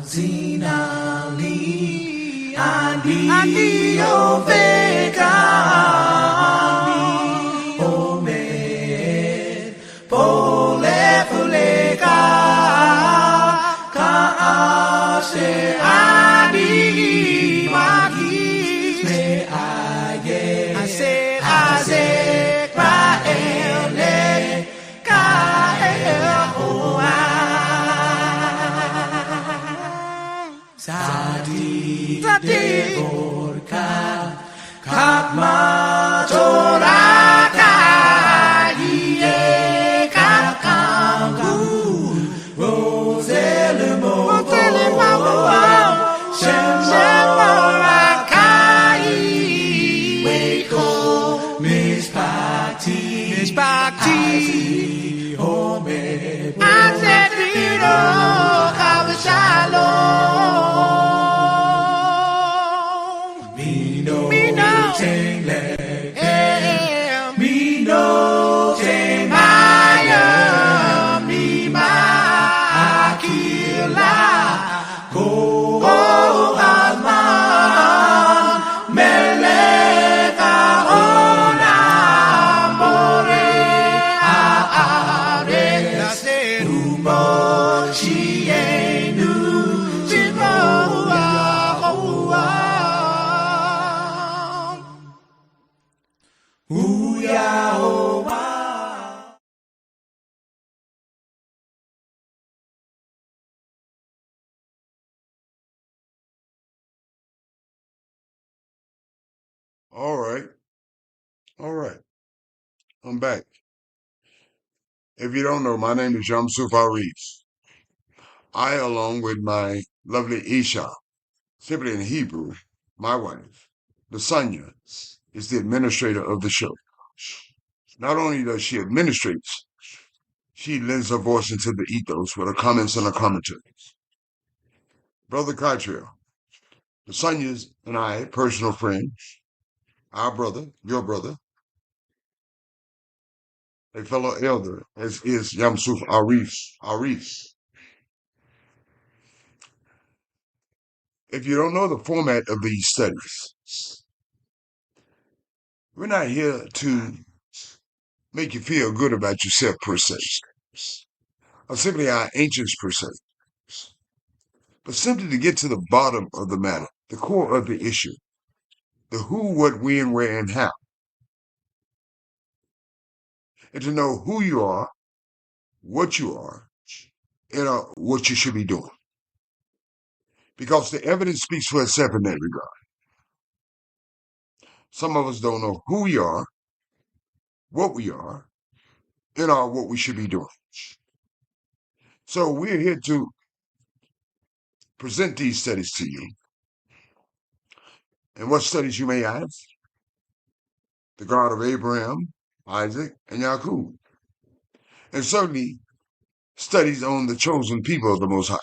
Zinali Ali Ovega Ali Omed Pole Fulega Kaase Ali Magi Me Aye Ase Raele Kael Hoa Zadi Devorka Kapma Toraka Iye Kakangu Roselemo Shemorakai Weko Miss Bhakti Home Azedino Kavashalom Mino Tengle Mino Temaya Mima Akila Go Alman Meleka Ona More Aare Rumo Shienu Jimoa Hoa Uya Hoa All right. All right. I'm back. If you don't know, my name is Yamsuf Arif. I, along with my lovely Isha, simply in Hebrew, my wife, Lasanya, is the administrator of the show. Not only does she administrate, she lends her voice into the ethos with her comments and her commentaries. Brother Cottrell, Lasanya's and I, personal friends, our brother, your brother, a fellow elder, as is Yamsuf Arif. If you don't know the format of these studies, we're not here to make you feel good about yourself per se, or simply our ancients per se, but simply to get to the bottom of the matter, the core of the issue, the who, what, when, where, and how, and to know who you are, what you are, and what you should be doing. Because the evidence speaks for itself in that regard. Some of us don't know who we are, what we are, and what we should be doing. So we're here to present these studies to you. And what studies you may ask? The God of Abraham, Isaac, and Jacob. And certainly studies on the chosen people of the Most High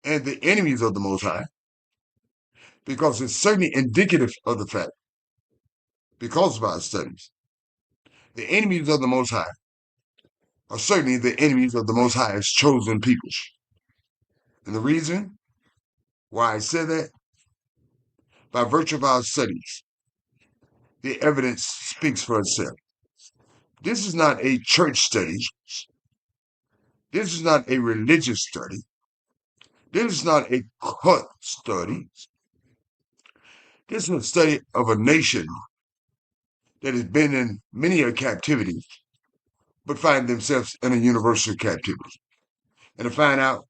and the enemies of the Most High, because it's certainly indicative of the fact, because of our studies, the enemies of the Most High are certainly the enemies of the Most High's chosen people. And the reason why I say that, by virtue of our studies, the evidence speaks for itself. This is not a church study. This is not a religious study. This is not a cult study. This is a study of a nation that has been in many a captivity, but find themselves in a universal captivity. And to find out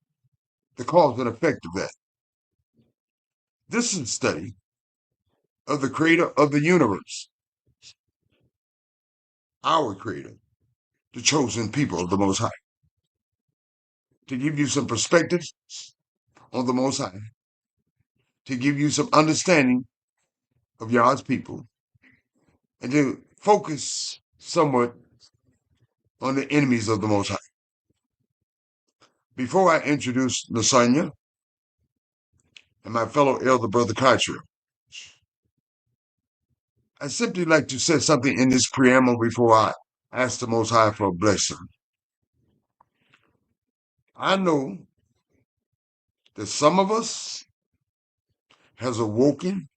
the cause and effect of that. This is a study of the creator of the universe, our creator, the chosen people of the Most High. To give you some perspective on the Most High, to give you some understanding of Yah's people, and to focus somewhat on the enemies of the Most High. Before I introduce Lasanya and my fellow elder brother Cottrell, I'd simply like to say something in this preamble before I ask the Most High for a blessing. I know that some of us has awoken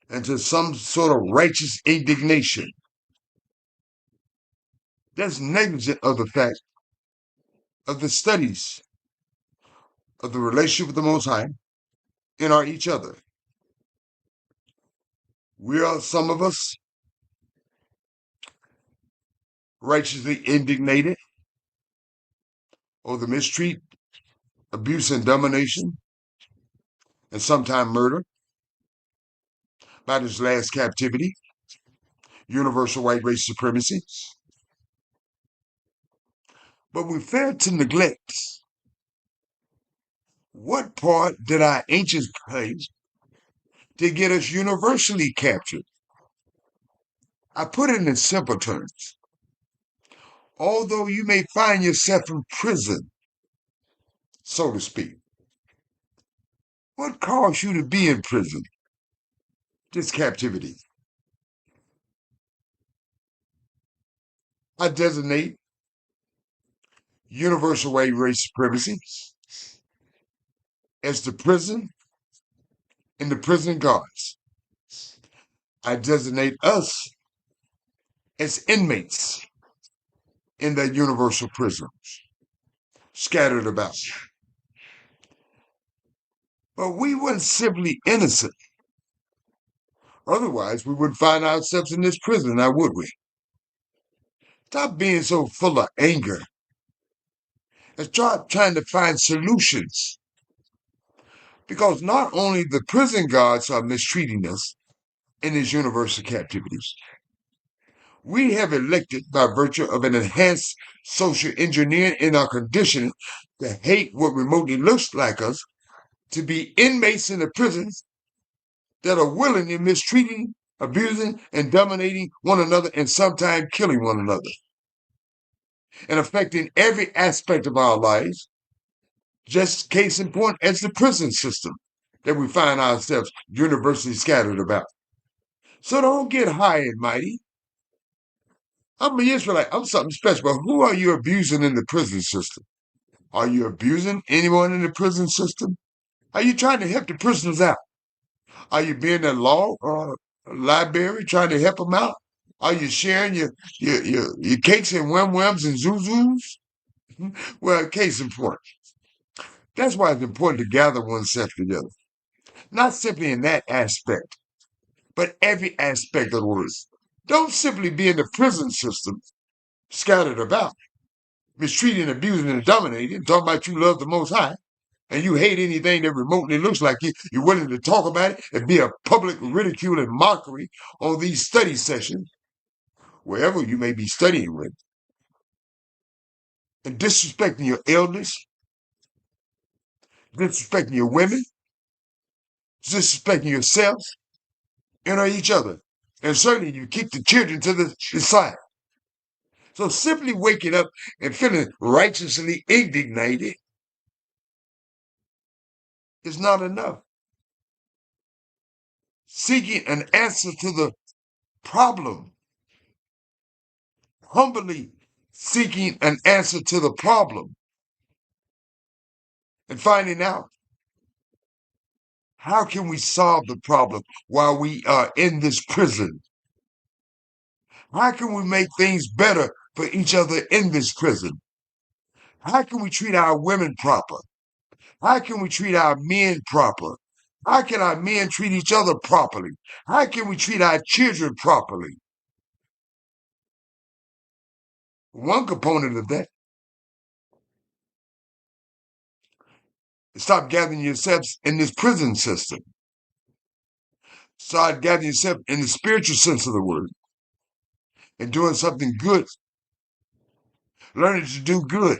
into some sort of righteous indignation that's negligent of the fact of the studies of the relationship with the Most High in our each other. We are, some of us, righteously indignated over the mistreat, abuse, and domination, and sometimes murder by this last captivity, universal white race supremacy. But we fail to neglect what part did our ancients play to get us universally captured. I put it in simple terms. Although you may find yourself in prison, so to speak, what caused you to be in prison? This captivity. I designate universal white race supremacy as the prison and the prison guards. I designate us as inmates in that universal prison, scattered about. But we weren't simply innocent. Otherwise, we wouldn't find ourselves in this prison, now would we? Stop being so full of anger and start trying to find solutions. Because not only the prison guards are mistreating us in these universal captivities, we have elected by virtue of an enhanced social engineering in our conditioning to hate what remotely looks like us, to be inmates in the prisons that are willingly mistreating, abusing, and dominating one another and sometimes killing one another and affecting every aspect of our lives. Just case in point as the prison system that we find ourselves universally scattered about. So don't get high and mighty. I'm an Israelite. I'm something special. But who are you abusing in the prison system? Are you abusing anyone in the prison system? Are you trying to help the prisoners out? Are you being a law library trying to help them out? Are you sharing your cakes and wham-whams and zuzus? Well, case in point. That's why it's important to gather oneself together. Not simply in that aspect, but every aspect of the words. Don't simply be in the prison system, scattered about, mistreating, abusing, and dominating, talking about you love the Most High, and you hate anything that remotely looks like you. You're willing to talk about it and be a public ridicule and mockery on these study sessions, wherever you may be studying with, and disrespecting your elders, disrespecting your women, disrespecting yourselves, and each other. And certainly you keep the children to the side. So simply waking up and feeling righteously indignated is not enough. Seeking an answer to the problem, humbly seeking an answer to the problem, and finding out how can we solve the problem while we are in this prison? How can we make things better for each other in this prison? How can we treat our women proper? How can we treat our men proper? How can our men treat each other properly? How can we treat our children properly? One component of that is stop gathering yourselves in this prison system. Start gathering yourself in the spiritual sense of the word and doing something good. Learning to do good.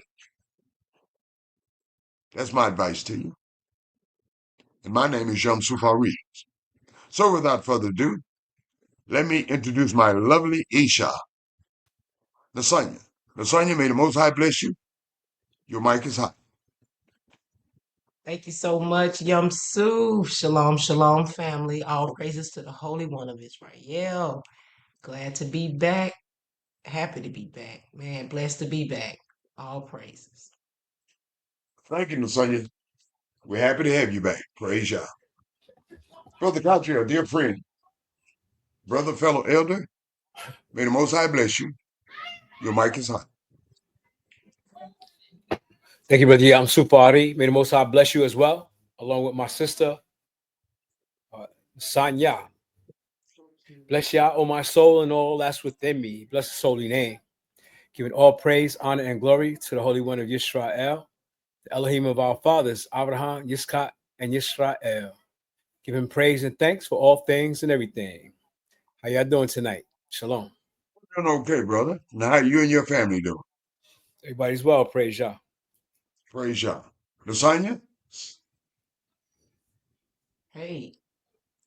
That's my advice to you. And my name is Yom Sufari. So without further ado, let me introduce my lovely Isha, Nasanya. Nasanya, may the Most High bless you. Your mic is hot. Thank you so much, Yum Su. Shalom, shalom, family. All praises to the Holy One of Israel. Glad to be back. Happy to be back. Man, blessed to be back. All praises. Thank you, Nathaniel. We're happy to have you back. Praise Yah. Brother Cottrell, dear friend, brother, fellow elder, may the Most High bless you. Your mic is hot. Thank you, Brother Yam Supari. May the Most High bless you as well, along with my sister, Sanya. Bless Yah, O my soul, and all that's within me. Bless His holy name. Giving all praise, honor, and glory to the Holy One of Yisrael, the Elohim of our fathers, Abraham, Yitzchak, and Yisrael. Giving praise and thanks for all things and everything. How y'all doing tonight? Shalom. Doing okay, brother. Now, how you and your family doing? Everybody's well, praise Yah. Praise Yah. Lasagna? Hey,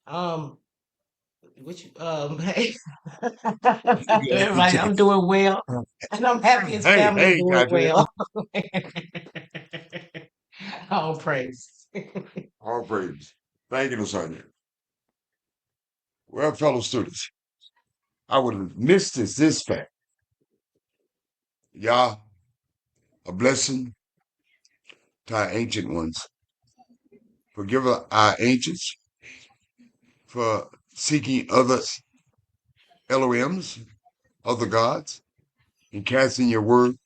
what you hey, everybody, I'm doing well, and I'm happy his family doing Cottrell. well. All praise. All praise. Thank you, Lasagna. Well, fellow students, I would have missed this fact. Yah, a blessing to our ancient ones. Forgive our ancients for seeking other Elohims, other gods, and casting your word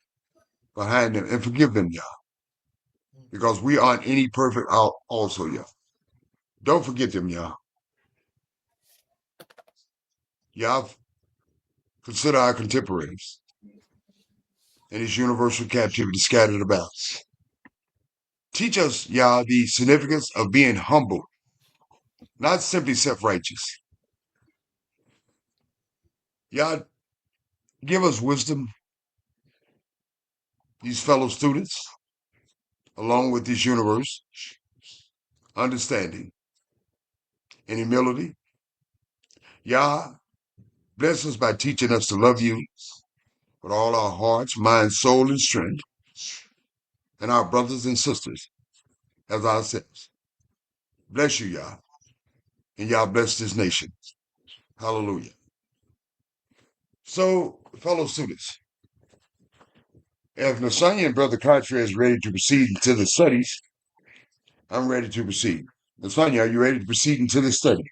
behind them. And forgive them, Yah, because we aren't any perfect also, Yah. Don't forget them, Yah. Yah, consider our contemporaries and his universal captivity scattered about. Teach us, Yah, the significance of being humble, not simply self-righteous. Yah, give us wisdom, these fellow students, along with this universe, understanding and humility. Yah, bless us by teaching us to love you with all our hearts, mind, soul, and strength, and our brothers and sisters as ourselves. Bless you, Yah, and Yah bless this nation. Hallelujah. So, fellow students, if Nasanya and Brother Carter is ready to proceed into the studies, I'm ready to proceed. Nasanya, are you ready to proceed into the study?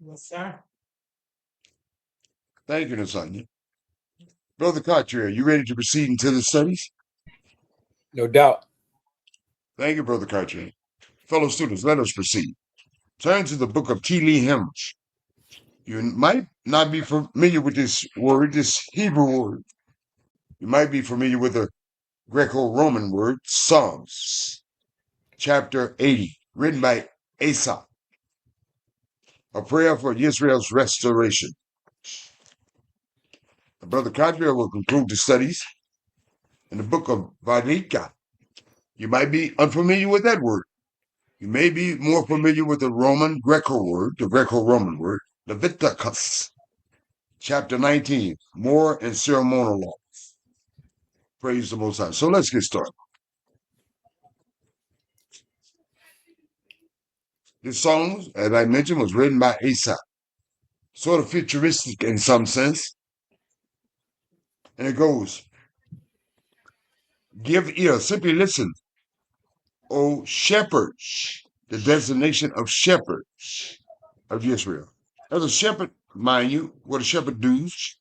Yes, sir. Thank you, Nasanya. Brother Carter, are you ready to proceed into the studies? No doubt. Thank you, Brother Carter. Fellow students, let us proceed. Turn to the book of Tehillim. You might not be familiar with this word, this Hebrew word. You might be familiar with the Greco-Roman word, Psalms, chapter 80, written by Asaph, a prayer for Israel's restoration. Brother Cadre will conclude the studies in the book of Vayikra. You might be unfamiliar with that word. You may be more familiar with the Greco-Roman word, Leviticus, chapter 19, Moral and Ceremonial Law. Praise the Most High. So let's get started. This song, as I mentioned, was written by Asaph. Sort of futuristic in some sense. And it goes, give ear, simply listen, O shepherds, the designation of shepherds of Israel. As a shepherd, mind you, what a shepherd does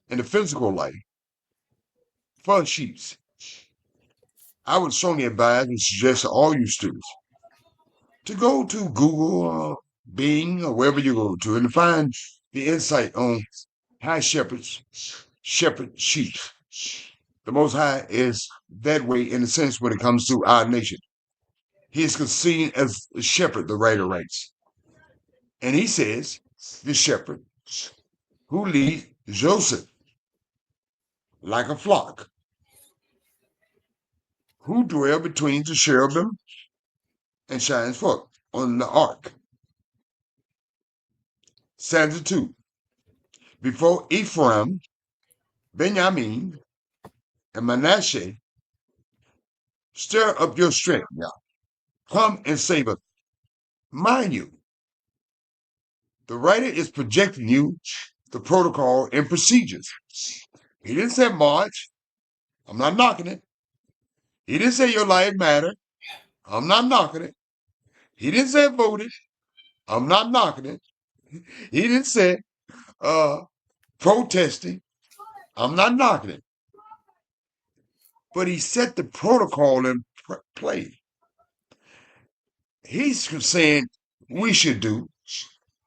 in the physical life for sheep. I would strongly advise and suggest to all you students to go to Google or Bing or wherever you go to and find the insight on how shepherds shepherd sheep. The Most High is that way in a sense when it comes to our nation. He is seen as the shepherd, the writer writes. And he says, the shepherd who leads Joseph like a flock, who dwell between the cherubim and shines forth on the ark. Stanza 2. Before Ephraim, Benjamin, and Manasseh, stir up your strength now. Come and save us. Mind you, the writer is projecting you the protocol and procedures. He didn't say March. I'm not knocking it. He didn't say your life matter. I'm not knocking it. He didn't say vote it. I'm not knocking it. He didn't say protesting. I'm not knocking it. But he set the protocol in play. He's saying we should do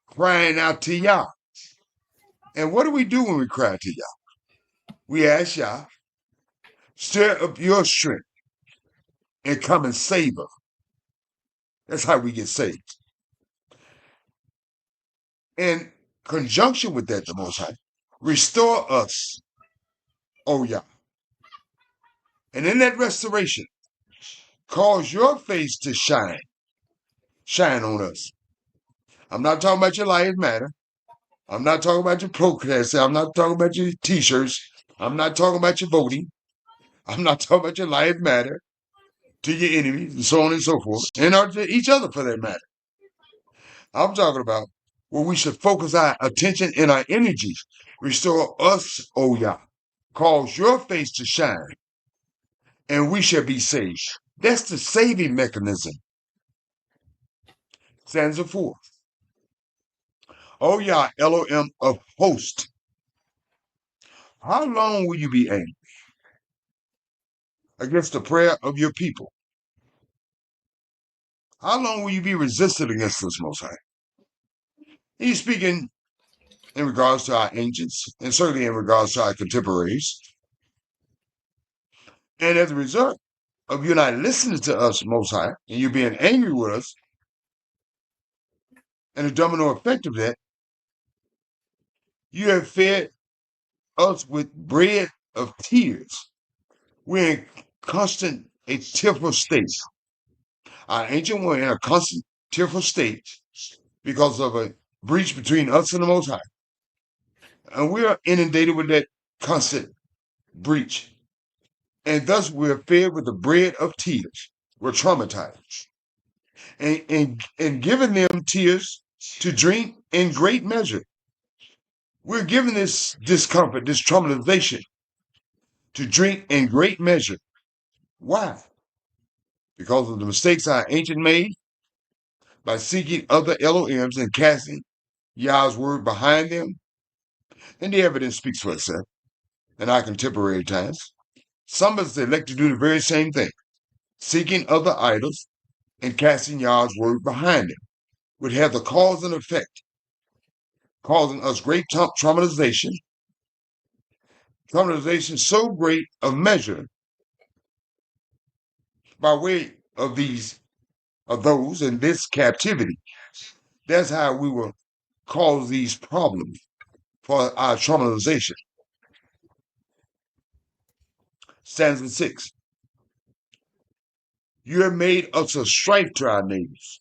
crying out to Yah. And what do we do when we cry to Yah? We ask Yah, stir up your strength and come and save us. That's how we get saved. In conjunction with that, the Most High, restore us, O Yah. And in that restoration, cause your face to shine on us. I'm not talking about your life matter. I'm not talking about your protest. I'm not talking about your t-shirts. I'm not talking about your voting. I'm not talking about your life matter to your enemies and so on and so forth, and to each other for that matter. I'm talking about where we should focus our attention and our energies. Restore us, O Yah. Cause your face to shine, and we shall be saved. That's the saving mechanism. Stanza 4. O Yah, Elohim of hosts, how long will you be angry against the prayer of your people? How long will you be resistant against us, Most High? He's speaking in regards to our ancients, and certainly in regards to our contemporaries. And as a result of you not listening to us, Most High, and you being angry with us, and the domino effect of that, you have fed us with bread of tears. We're in constant, a tearful state. Our ancient were in a constant, tearful state because of a breach between us and the Most High. And we are inundated with that constant breach. And thus we're fed with the bread of tears. We're traumatized. And giving them tears to drink in great measure. We're given this discomfort, this traumatization to drink in great measure. Why? Because of the mistakes our ancient made by seeking other Elohims and casting Yah's word behind them. And the evidence speaks for itself in our contemporary times. Some of us elect to do the very same thing, seeking other idols and casting Yah's word behind them, would have the cause and effect, causing us great traumatization so great of measure by way of those in this captivity. That's how we will cause these problems for our traumatization. Stanza 6. You have made us a strife to our neighbors.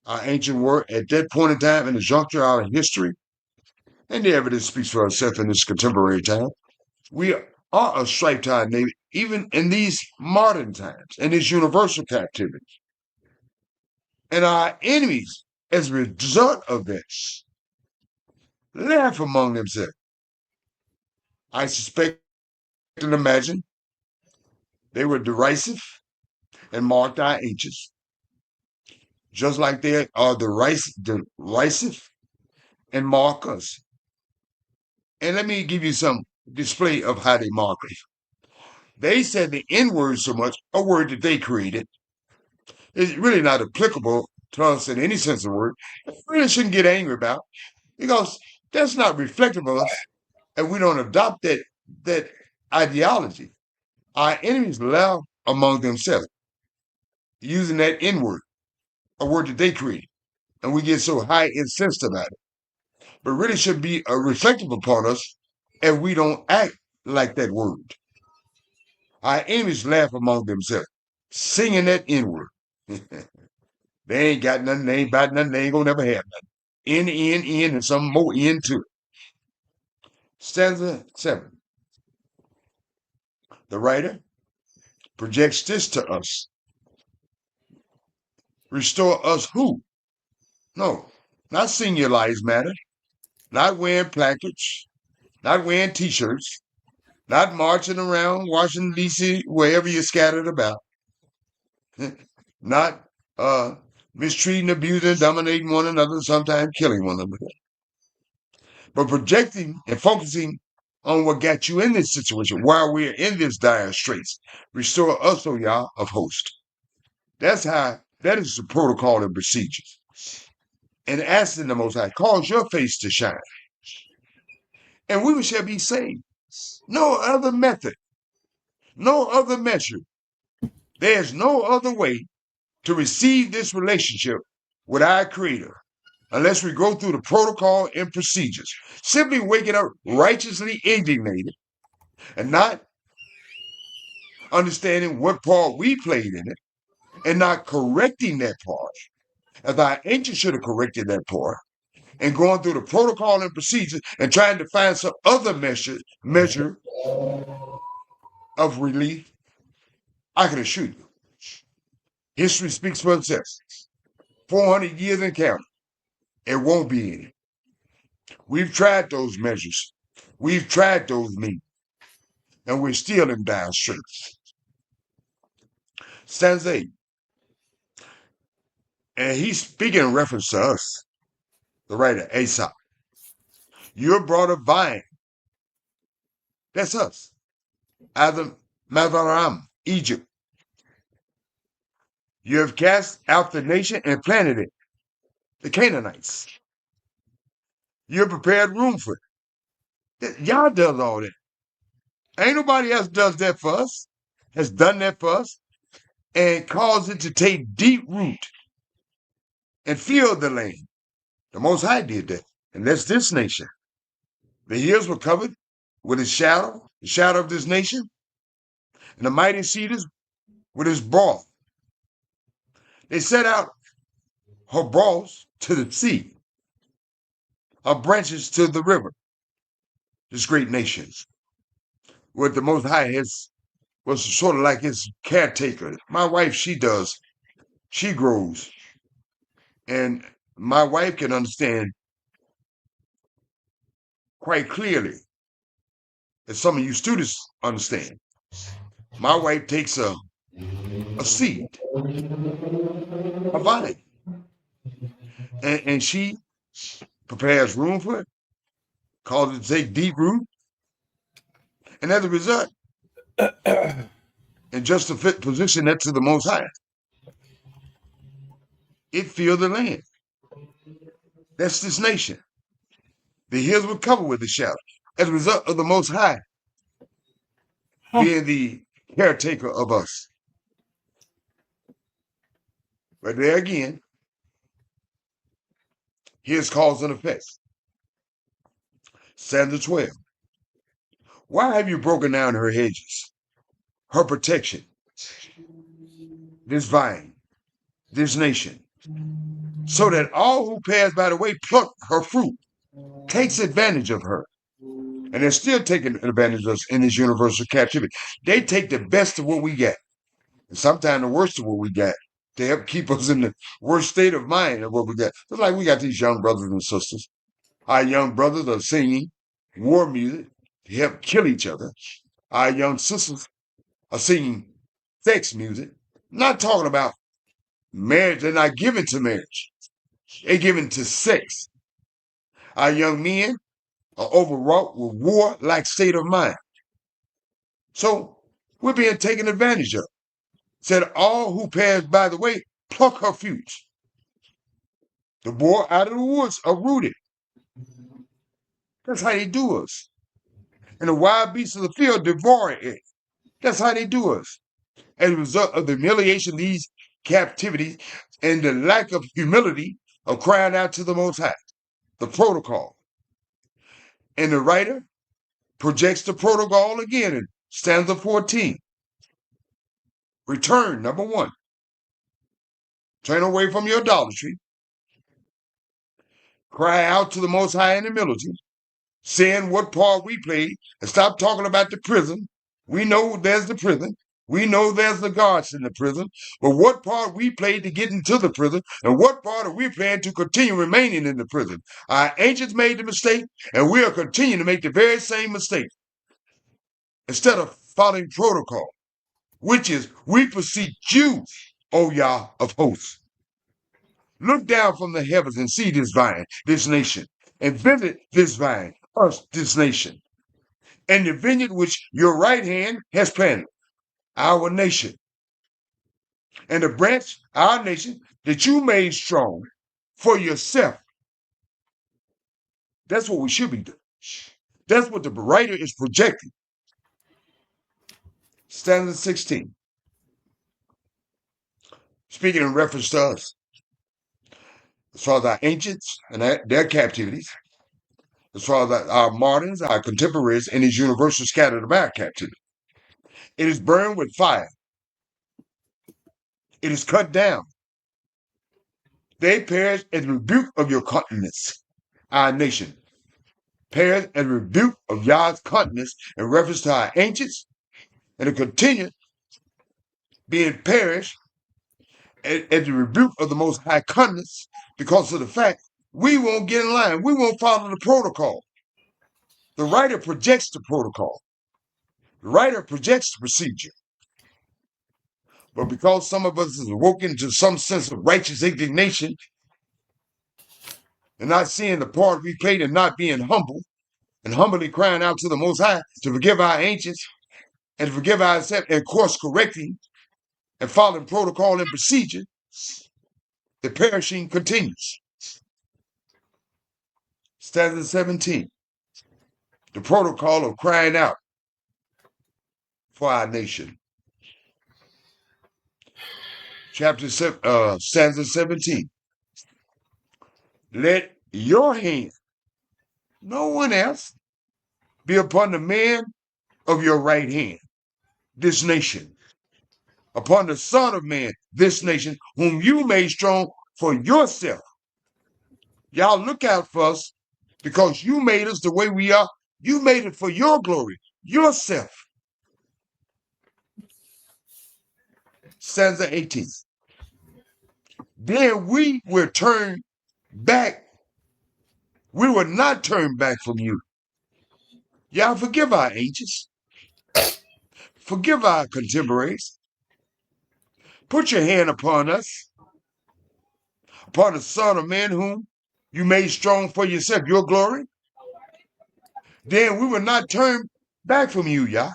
Our ancient word at that point in time in the juncture of our history, and the evidence speaks for itself in this contemporary time. We are a strife to our neighbor, even in these modern times, in this universal captivity. And our enemies, as a result of this, laugh among themselves. I suspect and imagine they were derisive and mocked our ancients, just like they are derisive and mock us. And let me give you some display of how they mock us. They said the N-word so much, a word that they created, is really not applicable to us in any sense of the word. We really shouldn't get angry about, because that's not reflective of us, and we don't adopt that ideology. Our enemies laugh among themselves, using that N-word, a word that they created, and we get so high incensed about it. But really should be reflective upon us, and we don't act like that word. Our enemies laugh among themselves, singing that N-word. They ain't got nothing, they ain't about nothing, they ain't gonna never have nothing. N, and some more N to it. Stanza 7. The writer projects this to us. Restore us who? No, not Sing Your Lives Matter, not wearing placards, not wearing t-shirts, Not marching around Washington, D.C., wherever you're scattered about. Not mistreating, abusing, dominating one another, sometimes killing one another. But projecting and focusing on what got you in this situation while we're in this dire straits. Restore us, O Yah, of hosts. That is the protocol and procedures. And asking the Most High, cause your face to shine. And we shall be saved. No other method, no other measure. There's no other way to receive this relationship with our Creator unless we go through the protocol and procedures. Simply waking up righteously indignated and not understanding what part we played in it and not correcting that part. As our ancients should have corrected that part and going through the protocol and procedures and trying to find some other measure of relief, I can assure you, history speaks for itself. 400 years and counting. It won't be any. We've tried those measures. We've tried those means. And we're still in dire straits. Stanza 8. And he's speaking in reference to us, the writer Aesop. You're brought a vine. That's us. Out of Madaram, Egypt. You have cast out the nation and planted it, the Canaanites. You have prepared room for it. Y'all does all that. Ain't nobody else does that for us, has done that for us, and caused it to take deep root and fill the land. The Most High did that. And that's this nation. The hills were covered with his shadow, the shadow of this nation, and the mighty cedars with his broth. They set out her broths to the sea, her branches to the river. This great nation, what the Most High was sort of like his caretaker. My wife, she grows. And my wife can understand quite clearly, as some of you students understand. My wife takes a seed, a vine, and she prepares room for it, causes it to take deep root, and as a result, and just to position that to the Most High, it filled the land. That's this nation. The hills were covered with the shadow as a result of the Most High being the caretaker of us. But there again, here's cause and effect. Stanza 12. Why have you broken down her hedges, her protection, this vine, this nation, so that all who pass by the way pluck her fruit, takes advantage of her? And they're still taking advantage of us in this universal captivity. They take the best of what we get, and sometimes the worst of what we got, to help keep us in the worst state of mind of what we got. Just like we got these young brothers and sisters. Our young brothers are singing war music to help kill each other. Our young sisters are singing sex music. Not talking about marriage. They're not given to marriage. They're given to sex. Our young men are overwrought with war-like state of mind. So we're being taken advantage of. Said all who pass by the way, pluck her fruits. The boar out of the woods are rooted. That's how they do us. And the wild beasts of the field devour it. That's how they do us. As a result of the humiliation of these captivities and the lack of humility of crying out to the Most High. The protocol. And the writer projects the protocol again in stanza 14. Return, number 1. Turn away from your idolatry. Cry out to the Most High in humility, saying what part we played, and stop talking about the prison. We know there's the prison. We know there's the guards in the prison. But what part we played to get into the prison, and what part are we playing to continue remaining in the prison? Our ancients made the mistake, and we'll continue to make the very same mistake. instead of following protocol, which is, we beseech you, O Yah of hosts. Look down from the heavens and see this vine, this nation, and visit this vine, us, this nation, and the vineyard which your right hand has planted, our nation, and the branch, our nation, that you made strong for yourself. That's what we should be doing. That's what the writer is projecting. Stanza 16. Speaking in reference to us, as far as our ancients and their captivities, as far as our moderns, our contemporaries, and these universal scattered about captivity. It is burned with fire. It is cut down. They perish as rebuke of your countenance, our nation. Perish as rebuke of Yah's countenance in reference to our ancients, and to continue being perished as the rebuke of the Most High countenance because of the fact we won't get in line. We won't follow the protocol. The writer projects the protocol. The writer projects the procedure. But because some of us is awoken to some sense of righteous indignation and not seeing the part we played and not being humble and humbly crying out to the Most High to forgive our ancients and to forgive ourselves and course correcting and following protocol and procedure, the perishing continues. Stanza 17. The protocol of crying out for our nation. Stanza 17. Let your hand, no one else, be upon the man of your right hand, this nation, upon the Son of Man, this nation, whom you made strong for yourself. Y'all look out for us because you made us the way we are. You made it for your glory, yourself. Stanza 18. Then we will turn back. We will not turn back from you. Y'all forgive our ancients. Forgive our contemporaries. Put your hand upon us, upon the Son of Man whom you made strong for yourself, your glory. Then we will not turn back from you, Yah.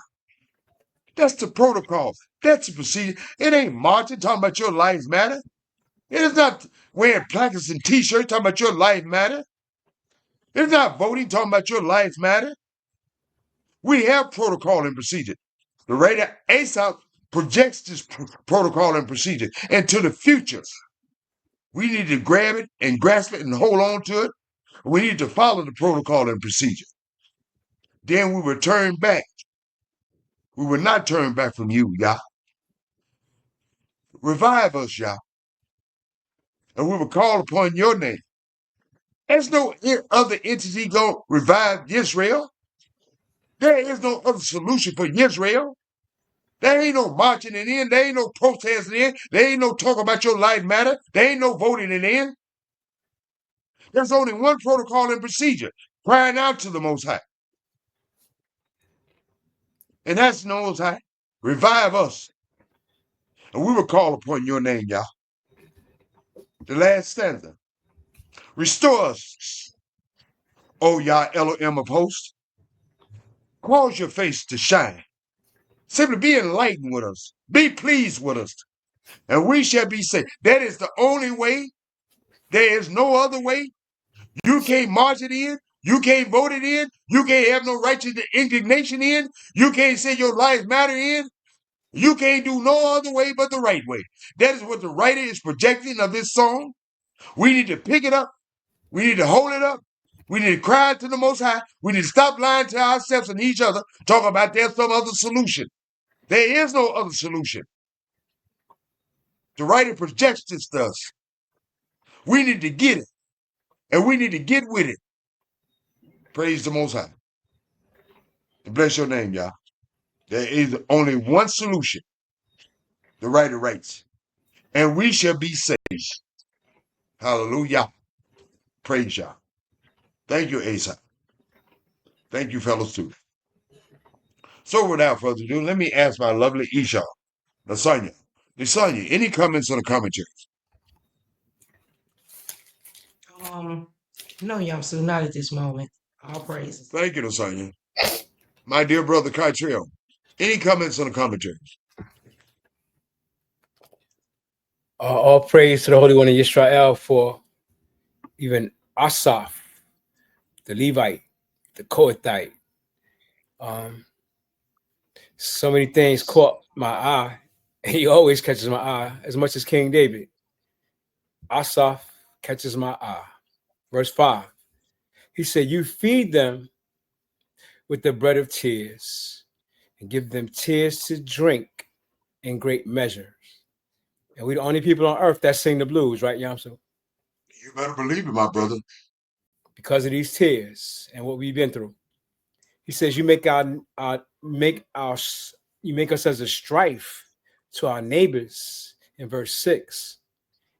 That's the protocol. That's the procedure. It ain't marching talking about your lives matter. It is not wearing placards and t-shirts talking about your life matter. It's not voting talking about your lives matter. We have protocol and procedure. The writer Asaph projects this protocol and procedure into the future. We need to grab it and grasp it and hold on to it. We need to follow the protocol and procedure. Then we will turn back. We will not turn back from you, Yah. Revive us, Yah. And we will call upon your name. There's no other entity going to revive Israel. There is no other solution for Israel. There ain't no marching it in. There ain't no protesting in. There ain't no talk about your life matter. There ain't no voting it in. There's only one protocol and procedure, crying out to the Most High. And that's the Most High. Revive us. And we will call upon your name, Yah. The last stanza. Restore us, O Yah Elohim of hosts. Cause your face to shine. Simply be enlightened with us. Be pleased with us. And we shall be saved. That is the only way. There is no other way. You can't march it in. You can't vote it in. You can't have no righteous indignation in. You can't say your lives matter in. You can't do no other way but the right way. That is what the writer is projecting of this song. We need to pick it up. We need to hold it up. We need to cry to the Most High. We need to stop lying to ourselves and each other, talk about there's some other solution. There is no other solution. The writer projects this to us. We need to get it. And we need to get with it. Praise the Most High. And bless your name, Yah. There is only one solution. The writer writes, and we shall be saved. Hallelujah. Praise Yah. Thank you, Asa. Thank you, fellow students. So without further ado, let me ask my lovely Isha, Lasanya. Lasanya, any comments on the commentary? No, Yamsu, not at this moment. All praises. Thank you, Lasanya. My dear brother Kytrell, any comments on the commentary? All praise to the Holy One of Israel for even Asaph, the Levite, the Kohathite. So many things caught my eye. He always catches my eye as much as King David. Asaph catches my eye. Verse 5. He said, you feed them with the bread of tears and give them tears to drink in great measures. And we the only people on earth that sing the blues, right, Yamsu? You better believe it, my brother. Because of these tears and what we've been through. He says, you make us as a strife to our neighbors in verse 6,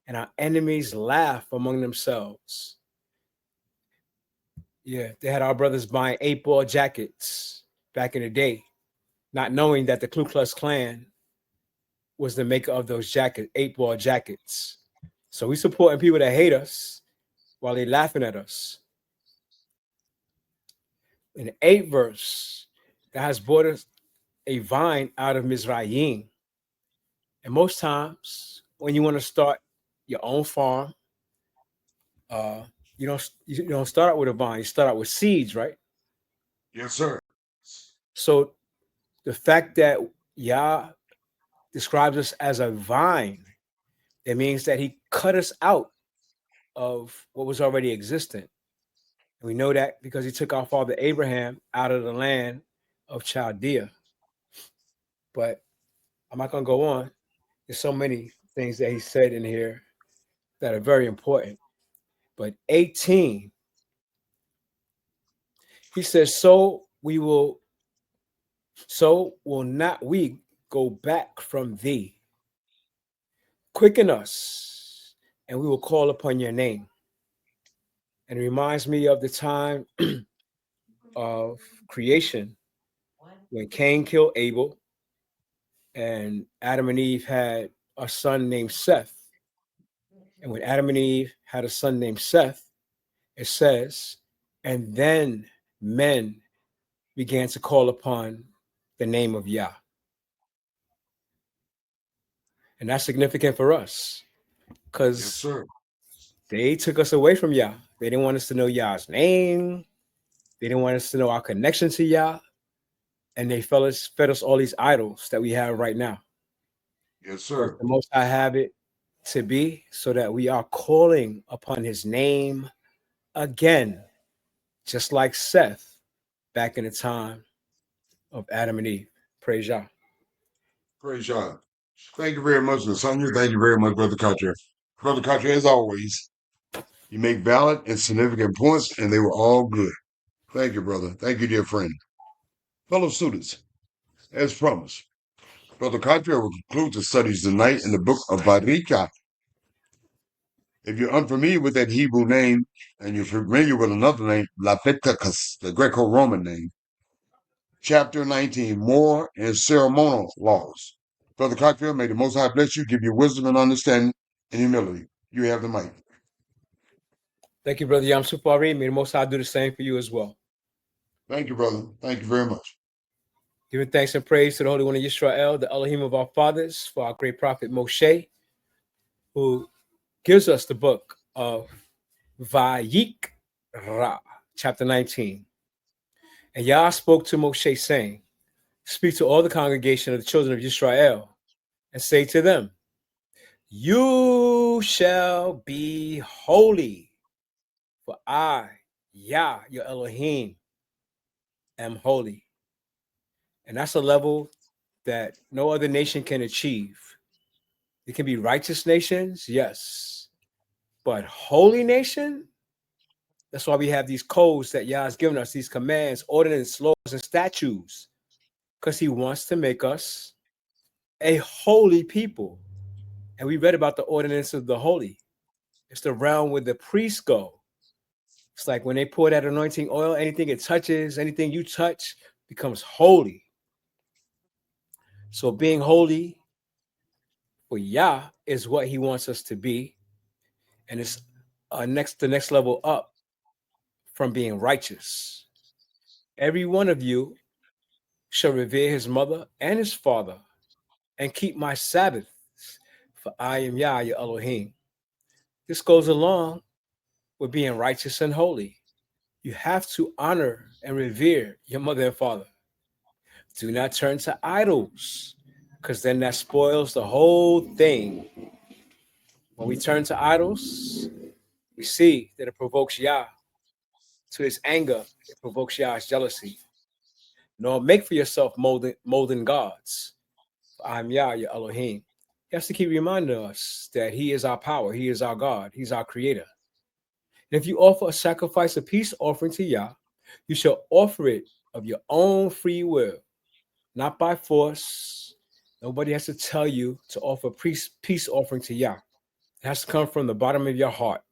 and our enemies laugh among themselves. Yeah, they had our brothers buying 8-ball jackets back in the day, not knowing that the Ku Klux Klan was the maker of those 8-ball jackets. So we supporting people that hate us while they laughing at us. In the 8th verse, that has brought us a vine out of Mizraim. And most times when you want to start your own farm, you don't start out with a vine, you start out with seeds, right? Yes, sir. So the fact that Yah describes us as a vine, it means that he cut us out of what was already existent. And we know that because he took our father Abraham out of the land of Chaldea. But I'm not going to go on. There's so many things that he said in here that are very important. But 18, he says, so will not we go back from thee. Quicken us, and we will call upon your name. And it reminds me of the time of creation when Cain killed Abel and Adam and Eve had a son named Seth. And when Adam and Eve had a son named Seth, it says, and then men began to call upon the name of Yah. And that's significant for us because they took us away from Yah. They didn't want us to know Yah's name. They didn't want us to know our connection to Yah. And they fed us all these idols that we have right now. Yes, sir. But the Most High have it to be so that we are calling upon his name again, just like Seth back in the time of Adam and Eve. Praise Yah. Praise Yah. Thank you very much, Lasanya. Thank you very much, Brother Carter. Brother Carter, as always, you make valid and significant points, and they were all good. Thank you, brother. Thank you, dear friend. Fellow students, as promised, Brother Carter will conclude the studies tonight in the book of Vayikra. If you're unfamiliar with that Hebrew name, and you're familiar with another name, Leviticus, the Greco-Roman name, chapter 19, Moral and Ceremonial Laws. Brother Cockfield, may the Most High bless you, give you wisdom and understanding and humility. You have the mic. Thank you, Brother Yam Supari. May the Most High do the same for you as well. Thank you, brother. Thank you very much. Giving thanks and praise to the Holy One of Israel, the Elohim of our fathers, for our great prophet Moshe, who gives us the book of Vayikra, chapter 19. And Yah spoke to Moshe, saying, speak to all the congregation of the children of Israel, and say to them, you shall be holy, for I, Yah, your Elohim, am holy. And that's a level that no other nation can achieve. It can be righteous nations, yes. But holy nation, that's why we have these codes that Yah has given us, these commands, ordinances, laws, and statutes, because he wants to make us a holy people. And we read about the ordinance of the holy. It's the realm where the priests go. It's like when they pour that anointing oil, anything it touches, anything you touch becomes holy. So being holy for Yah is what he wants us to be. And it's the next level up from being righteous. Every one of you shall revere his mother and his father and keep my Sabbaths, for I am Yah, your Elohim. This goes along with being righteous and holy. You have to honor and revere your mother and father. Do not turn to idols, because then that spoils the whole thing. When we turn to idols, we see that it provokes Yah to his anger. It provokes Yah's jealousy. Nor make for yourself molten gods. For I am Yah, your Elohim. He has to keep reminding us that he is our power. He is our God. He's our creator. And if you offer a sacrifice, a peace offering to Yah, you shall offer it of your own free will, not by force. Nobody has to tell you to offer peace offering to Yah. It has to come from the bottom of your heart.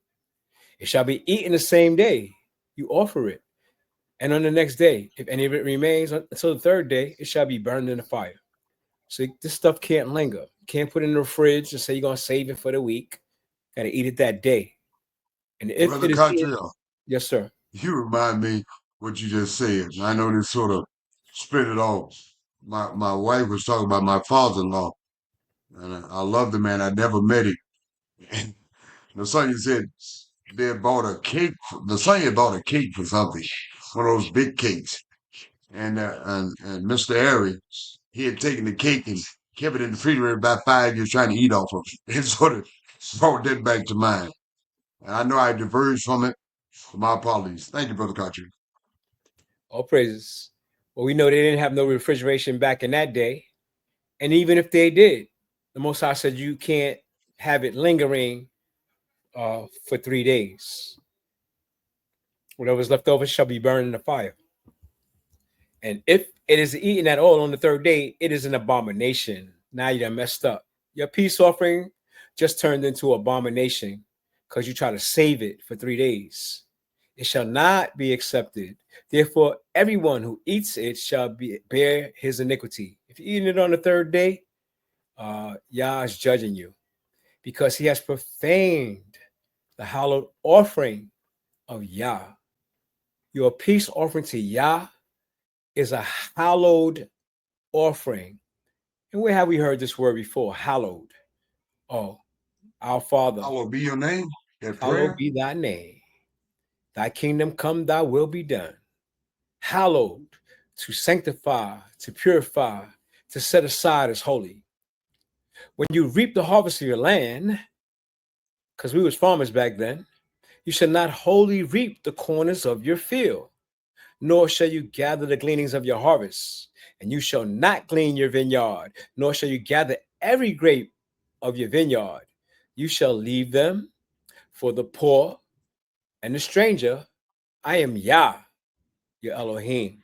It shall be eaten the same day you offer it. And on the next day, if any of it remains until the third day, it shall be burned in the fire. So this stuff can't linger. You can't put it in the fridge and say you're going to save it for the week. Got to eat it that day. And if Brother it is Cottrell, yes, sir. you remind me what you just said. I know this sort of split it off. My wife was talking about my father-in-law, and I love the man. I never met him. And the son said they had bought a cake. The son had bought a cake for something, one of those big cakes. And Mr. Airy, he had taken the cake and kept it in the refrigerator about 5 years trying to eat off of it. It sort of brought that back to mind. And I know I diverged from it. My apologies. Thank you, Brother Carter. All praises. Well, we know they didn't have no refrigeration back in that day. And even if they did, the Most High said you can't have it lingering for 3 days. Whatever's left over shall be burned in the fire. And if it is eaten at all on the third day, it is an abomination. Now you done messed up. Your peace offering just turned into abomination because you try to save it for 3 days. It shall not be accepted. Therefore, everyone who eats it shall bear his iniquity. If you're eating it on the third day, Yah is judging you because he has profaned the hallowed offering of Yah. Your peace offering to Yah is a hallowed offering. And where have we heard this word before? Hallowed. Oh, our Father. Hallowed be your name. That Hallowed prayer. be thy name. Thy kingdom come, thy will be done. Hallowed, to sanctify, to purify, to set aside as holy. When you reap the harvest of your land, because we was farmers back then, you shall not wholly reap the corners of your field, nor shall you gather the gleanings of your harvest, and you shall not glean your vineyard, nor shall you gather every grape of your vineyard. You shall leave them for the poor and the stranger. I am Yah, your Elohim.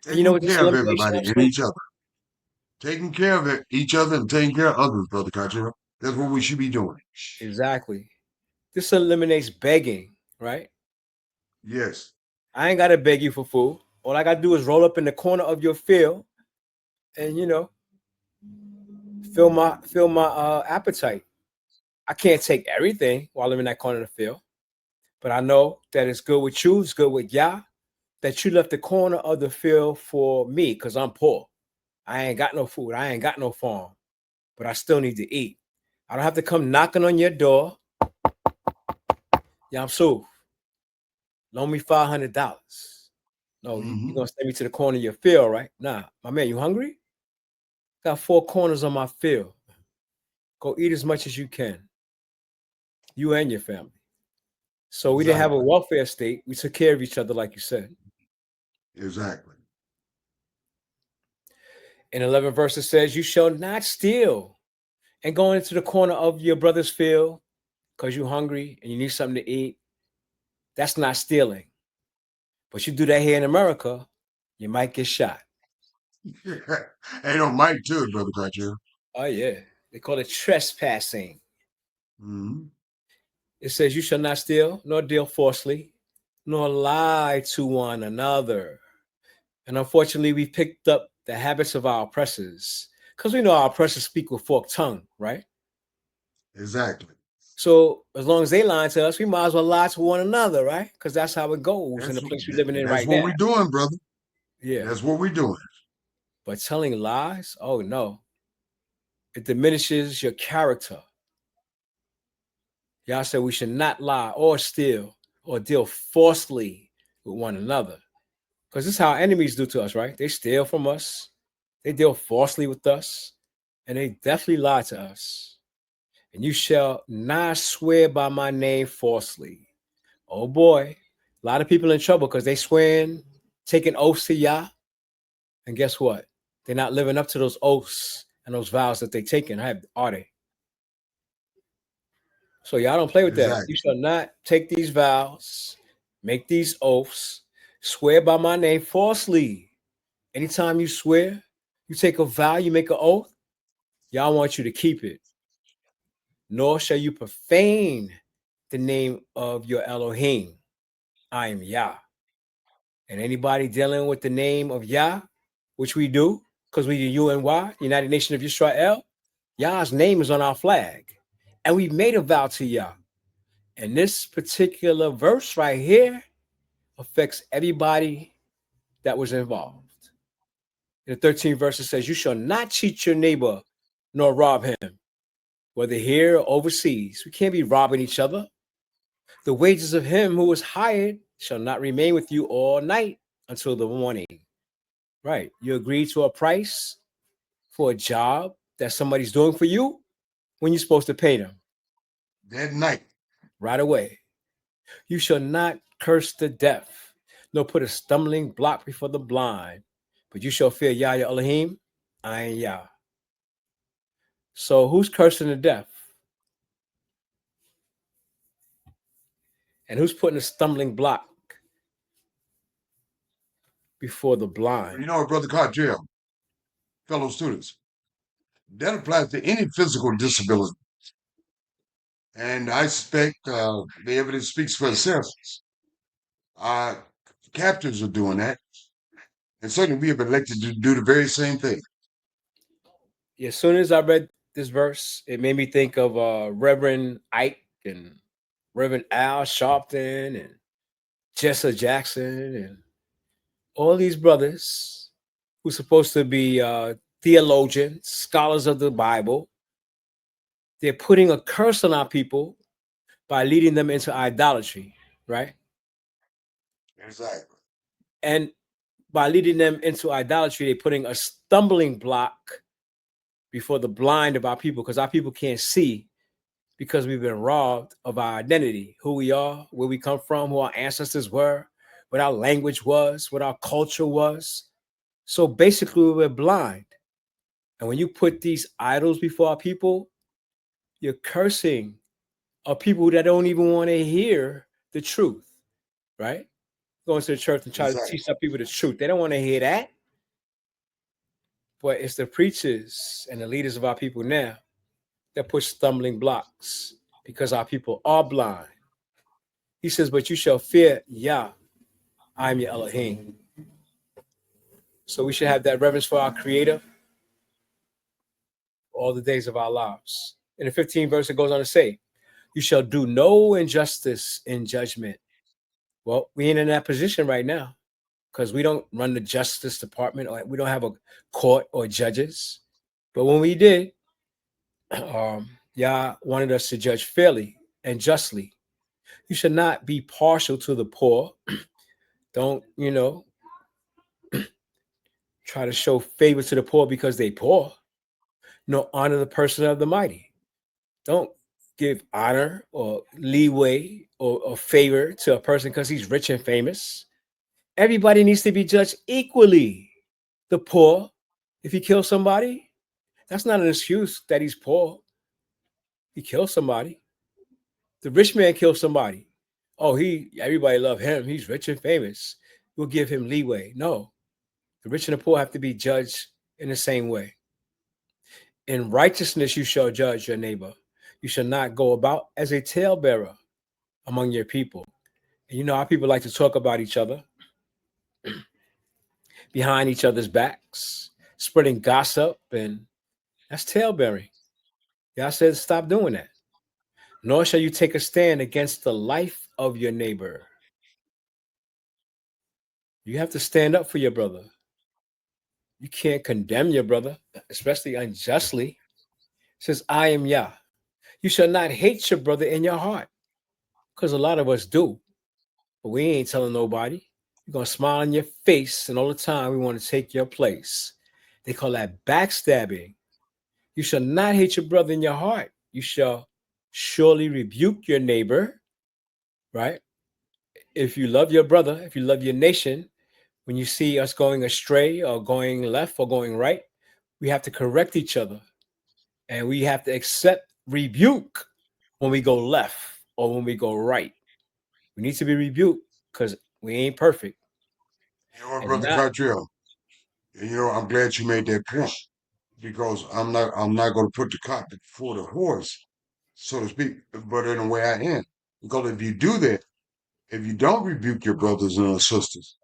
And you know what Taking this care of elimination everybody and also? each other. Taking care of each other and taking care of others, Brother Carter. That's what we should be doing. Exactly. This eliminates begging, right? Yes. I ain't got to beg you for food. All I got to do is roll up in the corner of your field and, fill my appetite. I can't take everything while I'm in that corner of the field, but I know that it's good with you, it's good with Yah, that you left the corner of the field for me because I'm poor. I ain't got no food. I ain't got no farm, but I still need to eat. I don't have to come knocking on your door. Yam Suf, loan me $500. No, you're going to send me to the corner of your field, right? Nah, my man, you hungry? Got 4 corners on my field. Go eat as much as you can. You and your family. So we didn't have a welfare state. We took care of each other, like you said. Exactly. In 11 verses says, you shall not steal and go into the corner of your brother's field because you're hungry and you need something to eat. That's not stealing. But you do that here in America, you might get shot. Ain't no mic to it, Brother Carter. Oh, yeah. They call it trespassing. Mm-hmm. It says, you shall not steal, nor deal falsely, nor lie to one another. And unfortunately, we picked up the habits of our oppressors, because we know our oppressors speak with forked tongue, right? Exactly. So as long as they lie to us, we might as well lie to one another, right? Because that's how it goes in the place we're living in That's right what now. we're doing, brother. Yeah. That's what we're doing. But telling lies, oh no. It diminishes your character. Y'all said we should not lie or steal or deal falsely with one another. Because this is how enemies do to us, right? They steal from us, they deal falsely with us, and they definitely lie to us. And you shall not swear by my name falsely. Oh boy, a lot of people in trouble because they swearing, taking oaths to Yah. And guess what? They're not living up to those oaths and those vows that they taken, are they? So y'all don't play with that. Exactly. You shall not take these vows, make these oaths, swear by my name falsely. Anytime you swear, you take a vow, you make an oath, y'all want you to keep it. Nor shall you profane the name of your Elohim. I am Yah. And anybody dealing with the name of Yah, which we do, because we do UNY, United Nation of Yisrael, Yah's name is on our flag. And we made a vow to Yah. And this particular verse right here affects everybody that was involved. In the 13th verse, it says, you shall not cheat your neighbor nor rob him, whether here or overseas. We can't be robbing each other. The wages of him who was hired shall not remain with you all night until the morning. Right. You agree to a price for a job that somebody's doing for you when you're supposed to pay them. That night. Right away. You shall not curse the deaf, nor put a stumbling block before the blind, but you shall fear Yah your Elohim, I am Yah. So who's cursing the deaf? And who's putting a stumbling block before the blind? You know, Brother Cartel, fellow students, that applies to any physical disability. And I suspect the evidence speaks for itself. Our captors are doing that. And certainly we have elected to do the very same thing. As soon as I read this verse, it made me think of Reverend Ike and Reverend Al Sharpton and Jessa Jackson and all these brothers who's supposed to be theologians, scholars of the Bible. They're putting a curse on our people by leading them into idolatry, right? Exactly. And by leading them into idolatry, they're putting a stumbling block before the blind of our people, because our people can't see because we've been robbed of our identity, who we are, where we come from, who our ancestors were, what our language was, what our culture was. So basically, we're blind. And when you put these idols before our people, you're cursing our people that don't even want to hear the truth, right? Going to the church and try to teach our people the truth. They don't want to hear that. But it's the preachers and the leaders of our people now that put stumbling blocks because our people are blind. He says, but you shall fear Yah, I am your Elohim. So we should have that reverence for our Creator all the days of our lives. In the 15th verse, it goes on to say, you shall do no injustice in judgment. Well, we ain't in that position right now because we don't run the Justice Department, or we don't have a court or judges. But when we did, Yah wanted us to judge fairly and justly. You should not be partial to the poor. Don't, try to show favor to the poor because they poor. No, honor the person of the mighty. Don't give honor or leeway or favor to a person because he's rich and famous. Everybody needs to be judged equally. The poor, if he kills somebody, that's not an excuse that he's poor. He killed somebody. The rich man killed somebody. Oh, everybody love him. He's rich and famous. We'll give him leeway. No, the rich and the poor have to be judged in the same way. In righteousness, you shall judge your neighbor. You shall not go about as a talebearer among your people. And you know how people like to talk about each other behind each other's backs. spreading gossip, and that's tailbearing. Y'all said stop doing that. Nor shall you take a stand against the life of your neighbor. You have to stand up for your brother. You can't condemn your brother, especially unjustly. It says, I am Yah. You shall not hate your brother in your heart. Because a lot of us do. But we ain't telling nobody. You're going to smile in your face, and all the time we want to take your place. They call that backstabbing. You shall not hate your brother in your heart. You shall surely rebuke your neighbor, right? If you love your brother, if you love your nation, when you see us going astray or going left or going right, we have to correct each other. And we have to accept rebuke when we go left or when we go right. We need to be rebuked because we ain't perfect. You know what, And Brother not- Cartrell? You know, I'm glad you made that point because I'm not going to put the cart before the horse, so to speak, but in a way I am. Because if you do that, if you don't rebuke your brothers and sisters,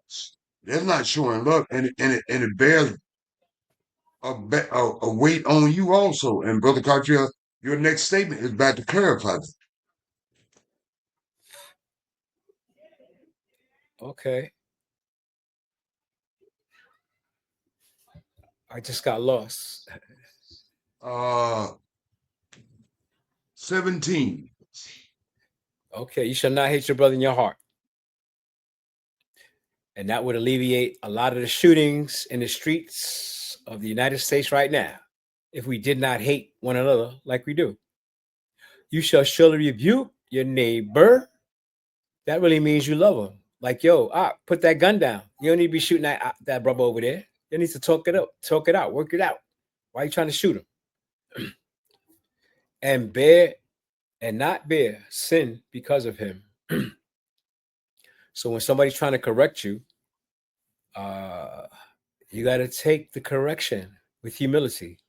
that's not showing love, and it bears a weight on you also. And Brother Cartrell, your next statement is about to clarify that. Okay. I just got lost. 17. Okay. You shall not hate your brother in your heart. And that would alleviate a lot of the shootings in the streets of the United States right now if we did not hate one another like we do. You shall surely rebuke your neighbor. That really means you love him. Like, yo, put that gun down. You don't need to be shooting that brother over there. You need to talk it out, work it out. Why are you trying to shoot him? And not bear sin because of him. So when somebody's trying to correct you, you got to take the correction with humility.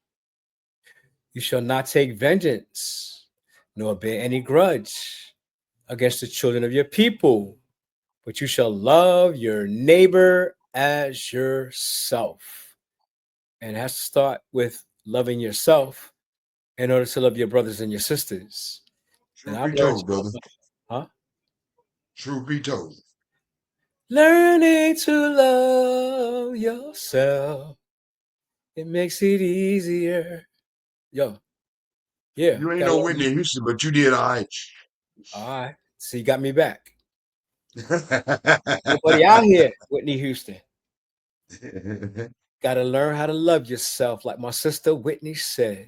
You shall not take vengeance, nor bear any grudge against the children of your people, but you shall love your neighbor as yourself. And it has to start with loving yourself in order to love your brothers and your sisters. Truth be told, brother. Huh? Truth be told. Learning to love yourself. It makes it easier. Yo. Yeah. You ain't no Whitney Houston, but you did all right. All right. So you got me back. Nobody out here, Whitney Houston. Got to learn how to love yourself, like my sister Whitney said.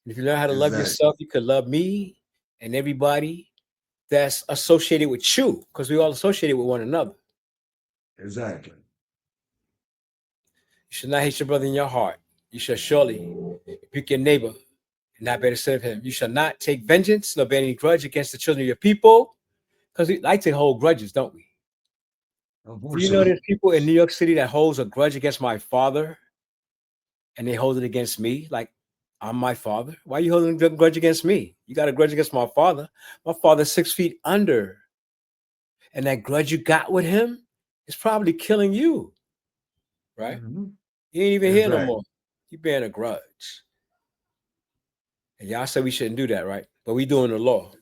And if you learn how to love yourself, you can love me and everybody that's associated with you, because we all associated with one another. Exactly. You should not hate your brother in your heart. You shall surely rebuke your neighbor and not bear the sin of him. You shall not take vengeance nor bear any grudge against the children of your people, because we like to hold grudges, don't we? Do you know there's people in New York City that holds a grudge against my father and they hold it against me? Like, I'm my father. Why are you holding a grudge against me? You got a grudge against my father. My father's 6 feet under. And that grudge you got with him is probably killing you. Right? Mm-hmm. You ain't even here no more. You bearing a grudge. And y'all said we shouldn't do that, right? But we doing the law.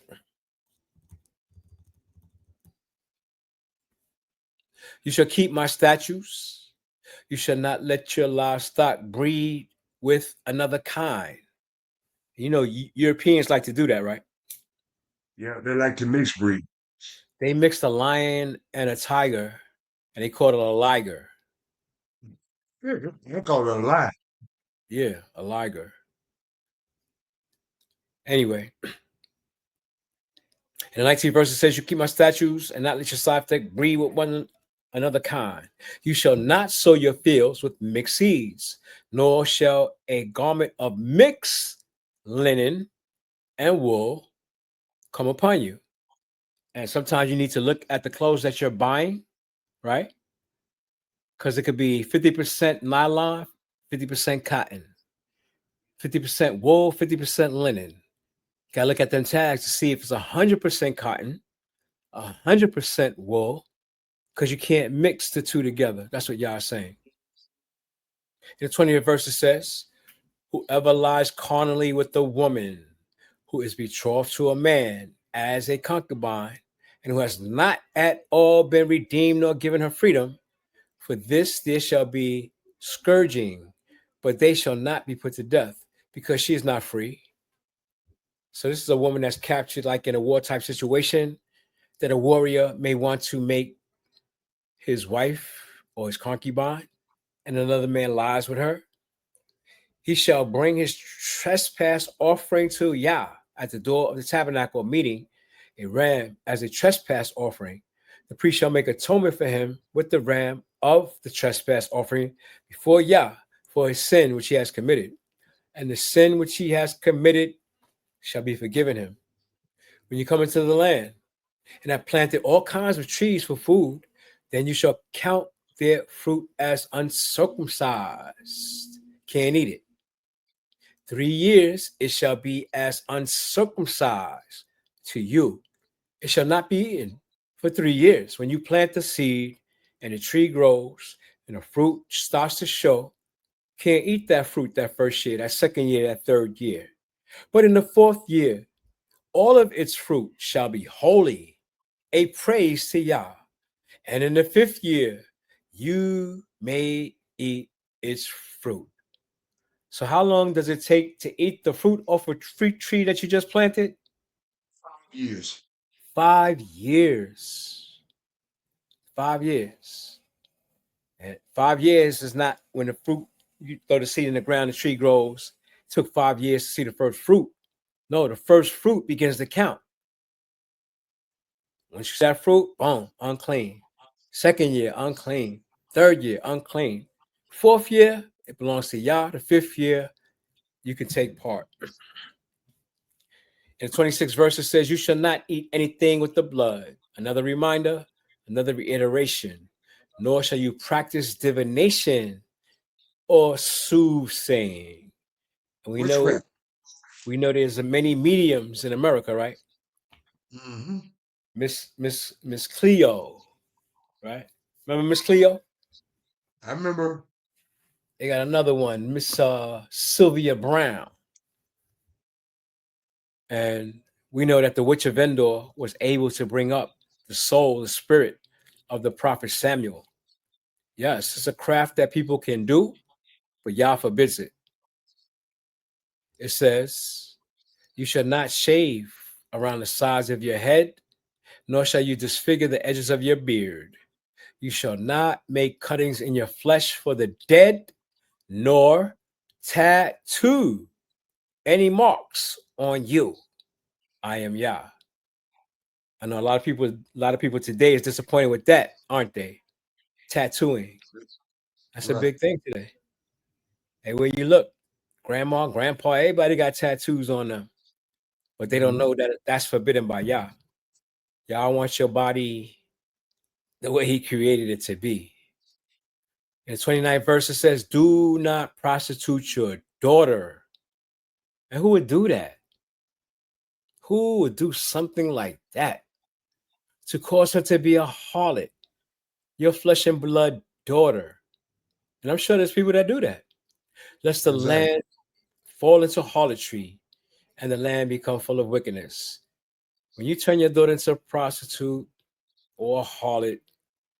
You shall keep my statutes. You shall not let your livestock breed with another kind. You know, Europeans like to do that, right? Yeah, they like to mix breed. They mixed a lion and a tiger, and they called it a liger. Yeah, they call it a lie. Yeah, a liger. Anyway, in the 19th verse, it says, you keep my statutes and not let your livestock breed with one another kind. You shall not sow your fields with mixed seeds, nor shall a garment of mixed linen and wool come upon you. And sometimes you need to look at the clothes that you're buying, right? Because it could be 50% nylon, 50% cotton, 50% wool, 50% linen. Got to look at them tags to see if it's 100% cotton, 100% wool, because you can't mix the two together. That's what y'all are saying. In the 20th verse, it says, whoever lies carnally with a woman who is betrothed to a man as a concubine, and who has not at all been redeemed nor given her freedom, for this there shall be scourging, but they shall not be put to death, because she is not free. So this is a woman that's captured like in a war type situation, that a warrior may want to make his wife or his concubine, and another man lies with her. He shall bring his trespass offering to Yah at the door of the tabernacle meeting, a ram as a trespass offering. The priest shall make atonement for him with the ram of the trespass offering before Yah for his sin which he has committed. And the sin which he has committed shall be forgiven him. When you come into the land and have planted all kinds of trees for food, then you shall count their fruit as uncircumcised. Can't eat it. 3 years it shall be as uncircumcised to you. It shall not be eaten for 3 years. When you plant the seed and the tree grows and the fruit starts to show, can't eat that fruit that first year, that second year, that third year. But in the 4th year, all of its fruit shall be holy, a praise to Yah. And in the 5th year, you may eat its fruit. So how long does it take to eat the fruit off a fruit tree that you just planted? 5 years. 5 years. 5 years. And 5 years is not when the fruit, you throw the seed in the ground, the tree grows. It took 5 years to see the first fruit. No, the first fruit begins to count. Once you see that fruit, boom, unclean. 2nd year, unclean. 3rd year, unclean. 4th year, it belongs to Yah. The 5th year, you can take part. In 26 verses says, you shall not eat anything with the blood. Another reminder, another reiteration. Nor shall you practice divination or soothsaying. And we know there's many mediums in America, right? Mm-hmm. Miss Cleo, right? Remember Miss Cleo? I remember. They got another one, Miss Sylvia Brown. And we know that the witch of Endor was able to bring up the soul, the spirit of the prophet Samuel. Yes, it's a craft that people can do, but Yah forbids it. It says, you shall not shave around the sides of your head, nor shall you disfigure the edges of your beard. You shall not make cuttings in your flesh for the dead, nor tattoo any marks on you. I am Yah. I know a lot of people today is disappointed with that, aren't they? Tattooing. That's a big thing today. Hey, where you look, grandma, grandpa, everybody got tattoos on them, but they don't know that that's forbidden by Yah. Yah wants your body the way he created it to be. In the 29th verse, it says, do not prostitute your daughter. And who would do that? Who would do something like that? To cause her to be a harlot, your flesh and blood daughter. And I'm sure there's people that do that. Lest the land fall into harlotry and the land become full of wickedness. When you turn your daughter into a prostitute or a harlot,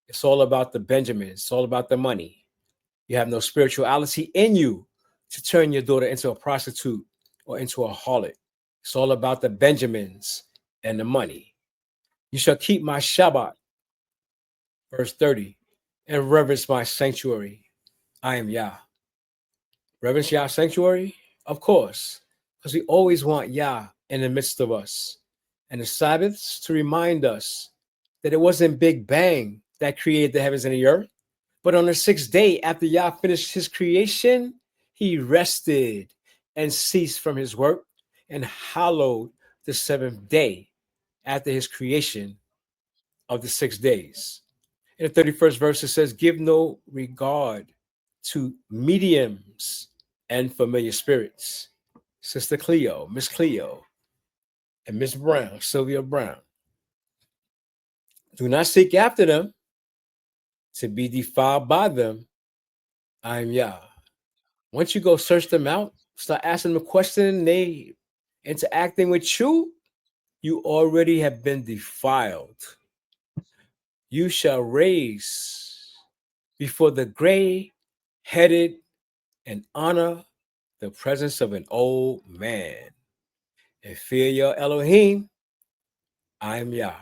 it's all about the Benjamins. It's all about the money. You have no spirituality in you to turn your daughter into a prostitute or into a harlot. It's all about the Benjamins and the money. You shall keep my Shabbat, verse 30, and reverence my sanctuary. I am Yah. Reverence Yah's sanctuary? Of course, because we always want Yah in the midst of us. And the Sabbaths to remind us that it wasn't Big Bang that created the heavens and the earth, but on the 6th day after Yah finished his creation, he rested and ceased from his work and hallowed the 7th day after his creation of the 6 days. In the 31st verse, it says, give no regard to mediums and familiar spirits. Sister Cleo, Miss Cleo, and Miss Brown, Sylvia Brown. Do not seek after them to be defiled by them. I am Yah. Once you go search them out, start asking them a question, and they interacting with you, you already have been defiled. You shall raise before the gray-headed and honor the presence of an old man. And fear your Elohim, I am Yah.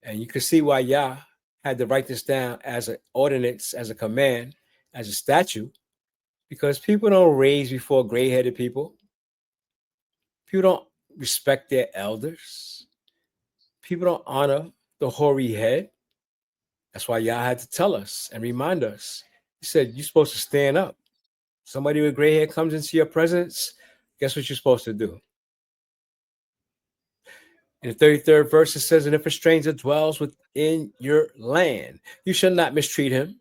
And you can see why Yah had to write this down as an ordinance, as a command, as a statute, because people don't raise before gray-headed people. People don't respect their elders. People don't honor the hoary head. That's why Yah had to tell us and remind us. He said, you're supposed to stand up. Somebody with gray hair comes into your presence, guess what you're supposed to do? In the 33rd verse, it says, and if a stranger dwells within your land, you shall not mistreat him.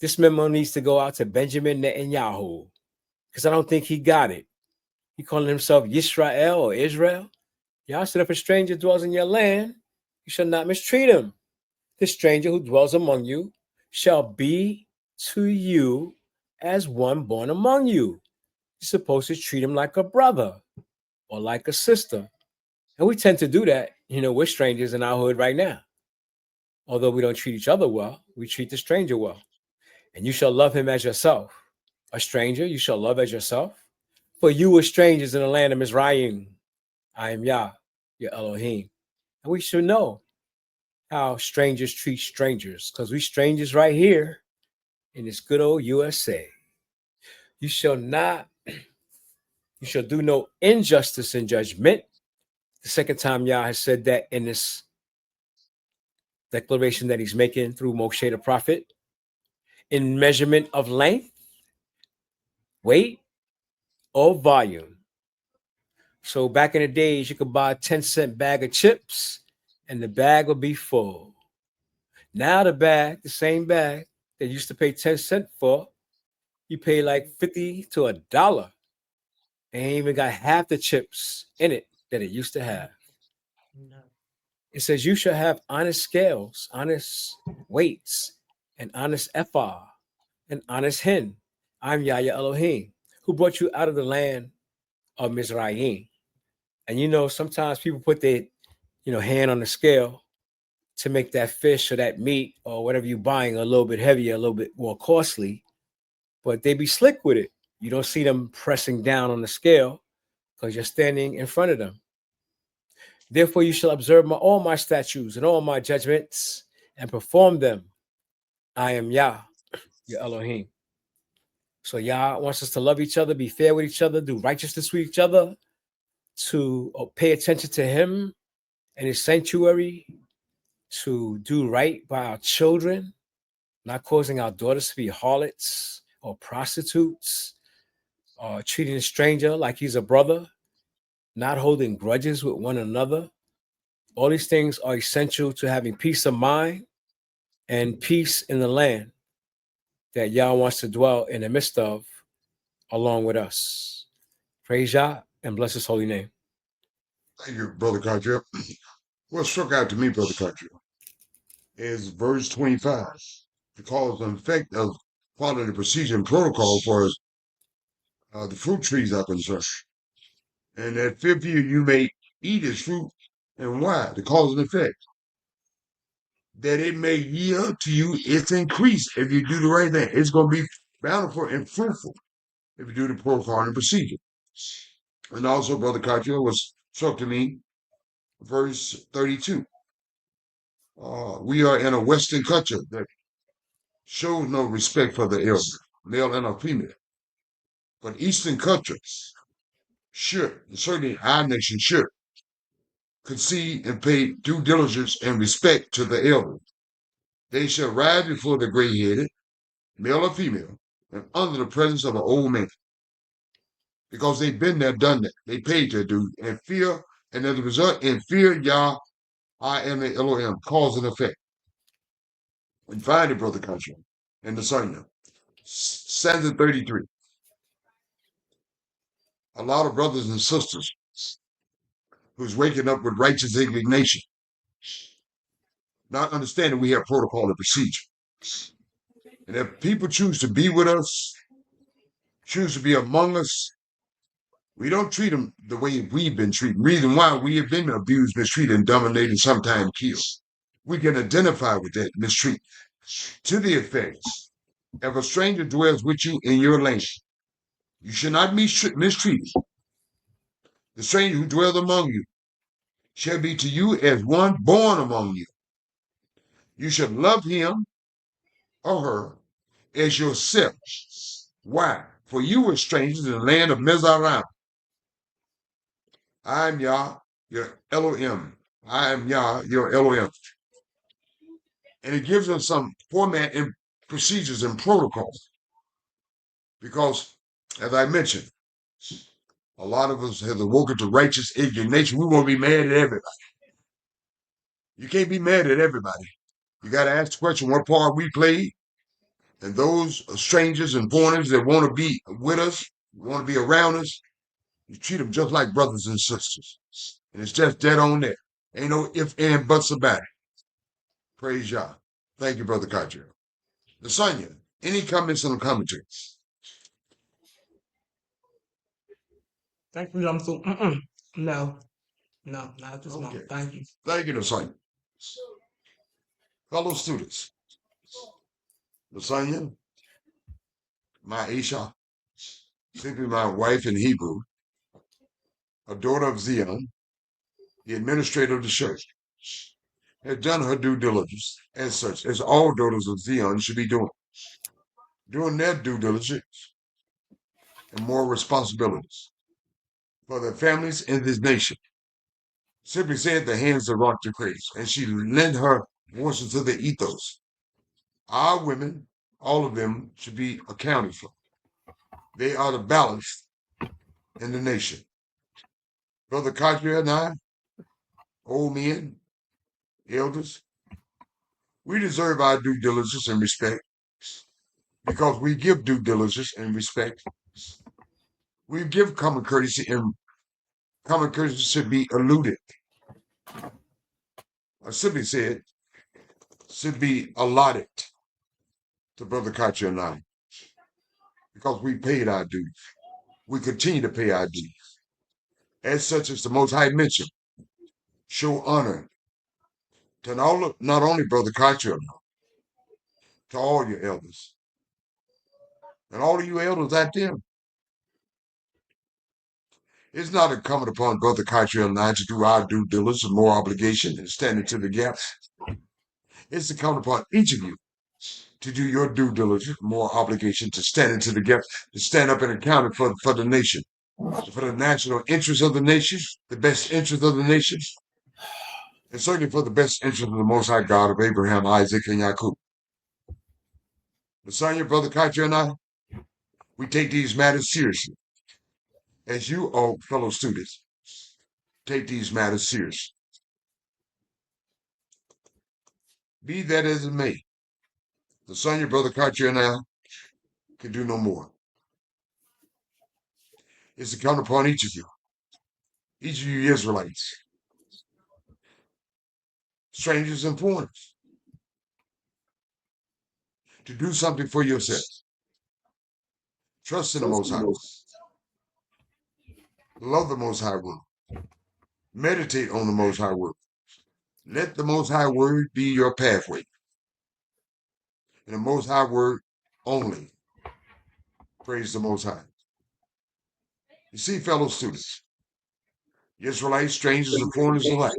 This memo needs to go out to Benjamin Netanyahu, because I don't think he got it. He calling himself Yisrael or Israel. Yah said, if a stranger dwells in your land, you shall not mistreat him. The stranger who dwells among you shall be to you as one born among you. You're supposed to treat him like a brother or like a sister. And we tend to do that. We're strangers in our hood right now. Although we don't treat each other well, we treat the stranger well. And you shall love him as yourself. A stranger you shall love as yourself. For you were strangers in the land of Mizraim. I am Yah, your Elohim. And we should know how strangers treat strangers, because we strangers right here in this good old USA. You shall do no injustice in judgment. The second time Yah has said that in this declaration that he's making through Moshe the prophet. In measurement of length, weight, or volume. So back in the days, you could buy a 10-cent bag of chips and the bag would be full. Now the same bag that you used to pay 10 cents for, you pay like 50 to $1. And ain't even got half the chips in it that it used to have. No. It says you shall have honest scales, honest weights, and honest ephah, and honest hin. I'm Yah Elohim, who brought you out of the land of Mizraim. And sometimes people put their hand on the scale to make that fish or that meat or whatever you're buying a little bit heavier, a little bit more costly, but they be slick with it. You don't see them pressing down on the scale because you're standing in front of them. Therefore, you shall observe all my statutes and all my judgments and perform them. I am Yah, your Elohim. So Yah wants us to love each other, be fair with each other, do righteousness with each other, to pay attention to him and his sanctuary, to do right by our children, not causing our daughters to be harlots or prostitutes, or treating a stranger like he's a brother, not holding grudges with one another. All these things are essential to having peace of mind and peace in the land that Yah wants to dwell in the midst of along with us. Praise Yah and bless his holy name. Thank you, Brother Carter. What struck out to me, Brother Carter, is verse 25. The cause and effect of following the procedure and protocol for the fruit trees are concerned. And that fifth year you may eat its fruit. And why? The cause and effect. That it may yield to you its increase if you do the right thing. It's going to be bountiful and fruitful if you do the protocol and procedure. And also, Brother Carter, was struck to me, verse 32. We are in a Western culture that shows no respect for the elder, male and female. But Eastern cultures should, and certainly our nation should, concede and pay due diligence and respect to the elder. They shall rise before the gray-headed, male or female, and under the presence of an old man. Because they've been there, done that. They paid their due, and fear, and as a result, in fear, Yah, I am the Elohim, cause and effect. And finally, Brother Country, and the Sonya, stanza 33. A lot of brothers and sisters who's waking up with righteous indignation, not understanding we have protocol and procedure. And if people choose to be with us, choose to be among us, we don't treat them the way we've been treated. Reason why we have been abused, mistreated, and dominated, and sometimes killed. We can identify with that mistreatment to the effects. If a stranger dwells with you in your land, you should not be mistreated. The stranger who dwells among you shall be to you as one born among you. You should love him or her as yourself. Why? For you were strangers in the land of Mizraim. I am Yah, your Elohim. I am Yah, your Elohim. And it gives us some format and procedures and protocols. Because, as I mentioned, a lot of us have awoken to righteous indignation. We won't be mad at everybody. You can't be mad at everybody. You got to ask the question, what part we played? And those strangers and foreigners that want to be with us, want to be around us, you treat them just like brothers and sisters. And it's just dead on there. Ain't no ifs and buts about it. Praise Yah. Thank you, Brother Kajer. Lasanya, any comments on the commentary? Thank you, Yamsu. No, not at this moment. Thank you. Thank you, Lasanya. Fellow students, Lasanya, my Isha, simply my wife in Hebrew, a daughter of Zion, the administrator of the church, has done her due diligence as such, as all daughters of Zion should be doing their due diligence and more responsibilities for their families and this nation. Simply said, the hands that rock the cradle, and she lent her voice to the ethos. Our women, all of them, should be accounted for. They are the balance in the nation. Brother Kadria and I, old men, elders, we deserve our due diligence and respect because we give due diligence and respect. We give common courtesy, and common courtesy should be eluded. I simply said, should be allotted to Brother Kacha and I because we paid our dues. We continue to pay our dues. As such as the Most High mentioned, show honor to not only Brother Kacha, to all your elders. And all of you elders out there, it's not incumbent upon Brother Kacha and I to do our due diligence, more obligation, and stand into the gap. It's incumbent upon each of you to do your due diligence, more obligation to stand into the gap, to stand up and account for the nation, for the national interest of the nation, the best interest of the nation, and certainly for the best interest of the Most High God of Abraham, Isaac, and Jacob. Messiah, Brother Kacha, and I, we take these matters seriously. As you all fellow students, take these matters seriously. Be that as it may, the son, your Brother Kacha, and I can do no more. It's incumbent upon each of you Israelites, strangers and foreigners, to do something for yourselves. Trust in the Most High. Love the Most High Word. Meditate on the Most High Word. Let the Most High Word be your pathway. And the Most High Word only. Praise the Most High. You see, fellow students, Israelites, strangers, and foreigners alike,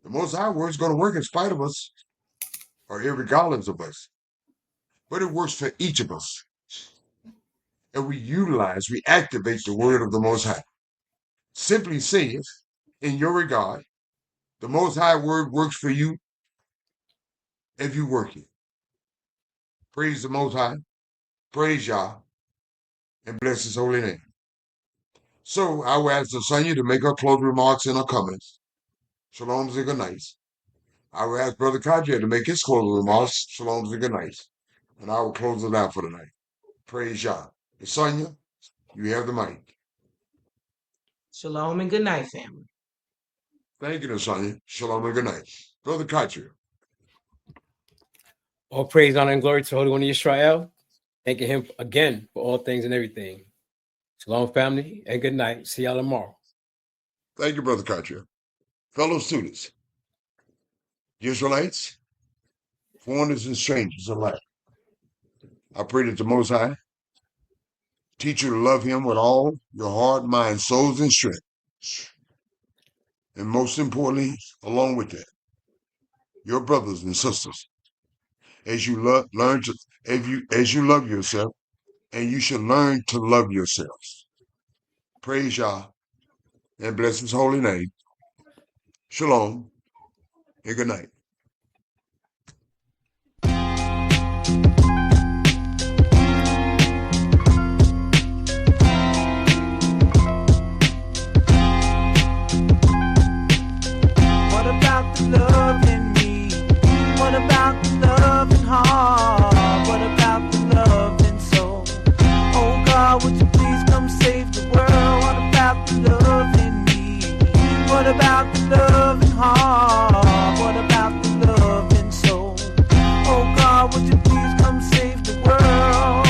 the Most High Word is going to work in spite of us, or irregardless of us. But it works for each of us. And we activate the Word of the Most High. Simply says, in your regard, the Most High Word works for you if you work it. Praise the Most High, praise Yah, and bless His holy name. So I will ask the Sonia to make her closing remarks and her comments. Shalom and good nights. I will ask Brother Kaja to make his closing remarks. Shalom and good nights. And I will close it out for the night. Praise Yah. Sonia, you have the mic. Shalom and good night, family. Thank you, Sonia. Shalom and good night. Brother Kaja. All praise, honor, and glory to the Holy One of Israel. thanking him again for all things and everything. Shalom, family, and good night. See y'all tomorrow. Thank you, Brother Cartier. Fellow students, Israelites, foreigners, and strangers alike, I pray that the Most High teach you to love him with all your heart, mind, souls, and strength. And most importantly, along with that, your brothers and sisters, as you love yourself, and you should learn to love yourselves. Praise Yah and bless his holy name. Shalom and good night. What about the love in me? What about the love in heart? What about the love in soul? Oh God, would you please come save the world? What about the love in me? What about the love in heart? What about the love in soul? Oh God, would you please come save the world?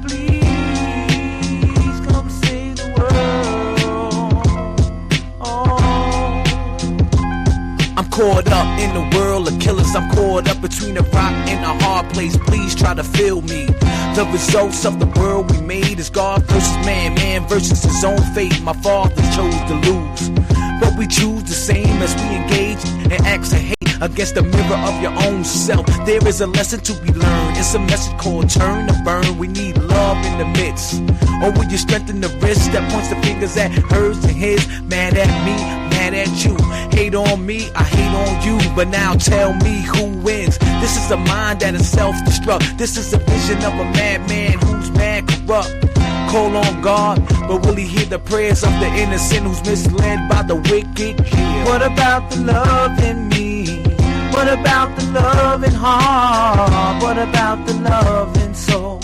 Please come save the world. Oh. I'm caught up in the world of killers. I'm caught up between a rock and a hard place. Please try to feel me. The results of the world we made is God versus man, man versus his own fate. My father chose to lose, but we choose the same as we engage in acts of hate against the mirror of your own self. There is a lesson to be learned. It's a message called turn to burn. We need love in the midst. Or will you strengthen the wrist that points the fingers at hers and his? Mad at me, mad at you. Hate on me, I hate on you. But now tell me who wins. This is a mind that is self-destruct. This is a vision of a madman who's mad corrupt. Call on God, but will he hear the prayers of the innocent who's misled by the wicked? Yeah. What about the love in me? What about the love in heart? What about the love in soul?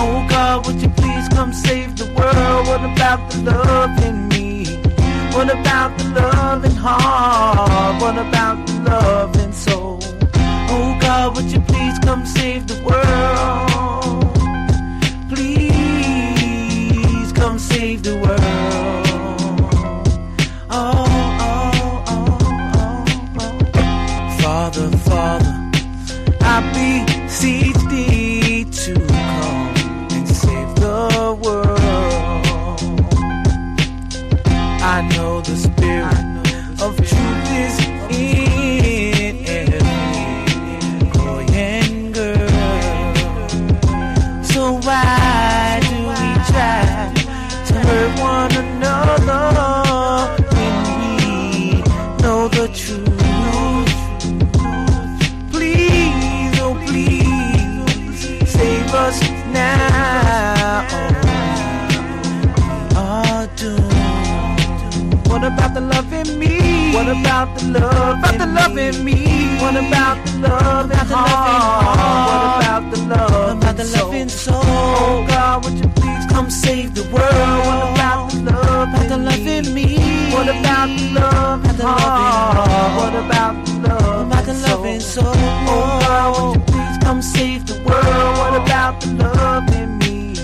Oh God, would you please come save the world? What about the love in me? What about the love in heart? What about the love in soul? Oh God, would you please come save the world? Please come save the world. Father, Father, I beseech thee to come and save the world. I know the spirit of truth is in every boy and girl. So why do we try to hurt one another when we know the truth? Save us now, we are doomed. What about the love in me? What about the love in me? What about the love in heart? What about the love in soul? Oh God, would you please come save the world? What about the love in me? What about the love in heart? What about the love in soul? Oh God, would you please come save the world? What about the love in me?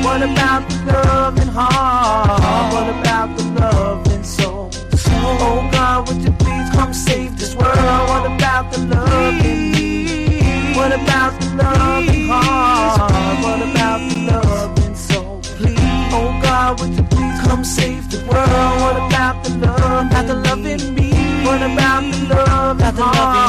What about the love in heart? What about the love in soul? Oh God, would you please come save this world? What about the love in me? What about the love in heart? What about the love in soul? Please, oh God, would you please come save the world? What about the love in me? What about the love in heart?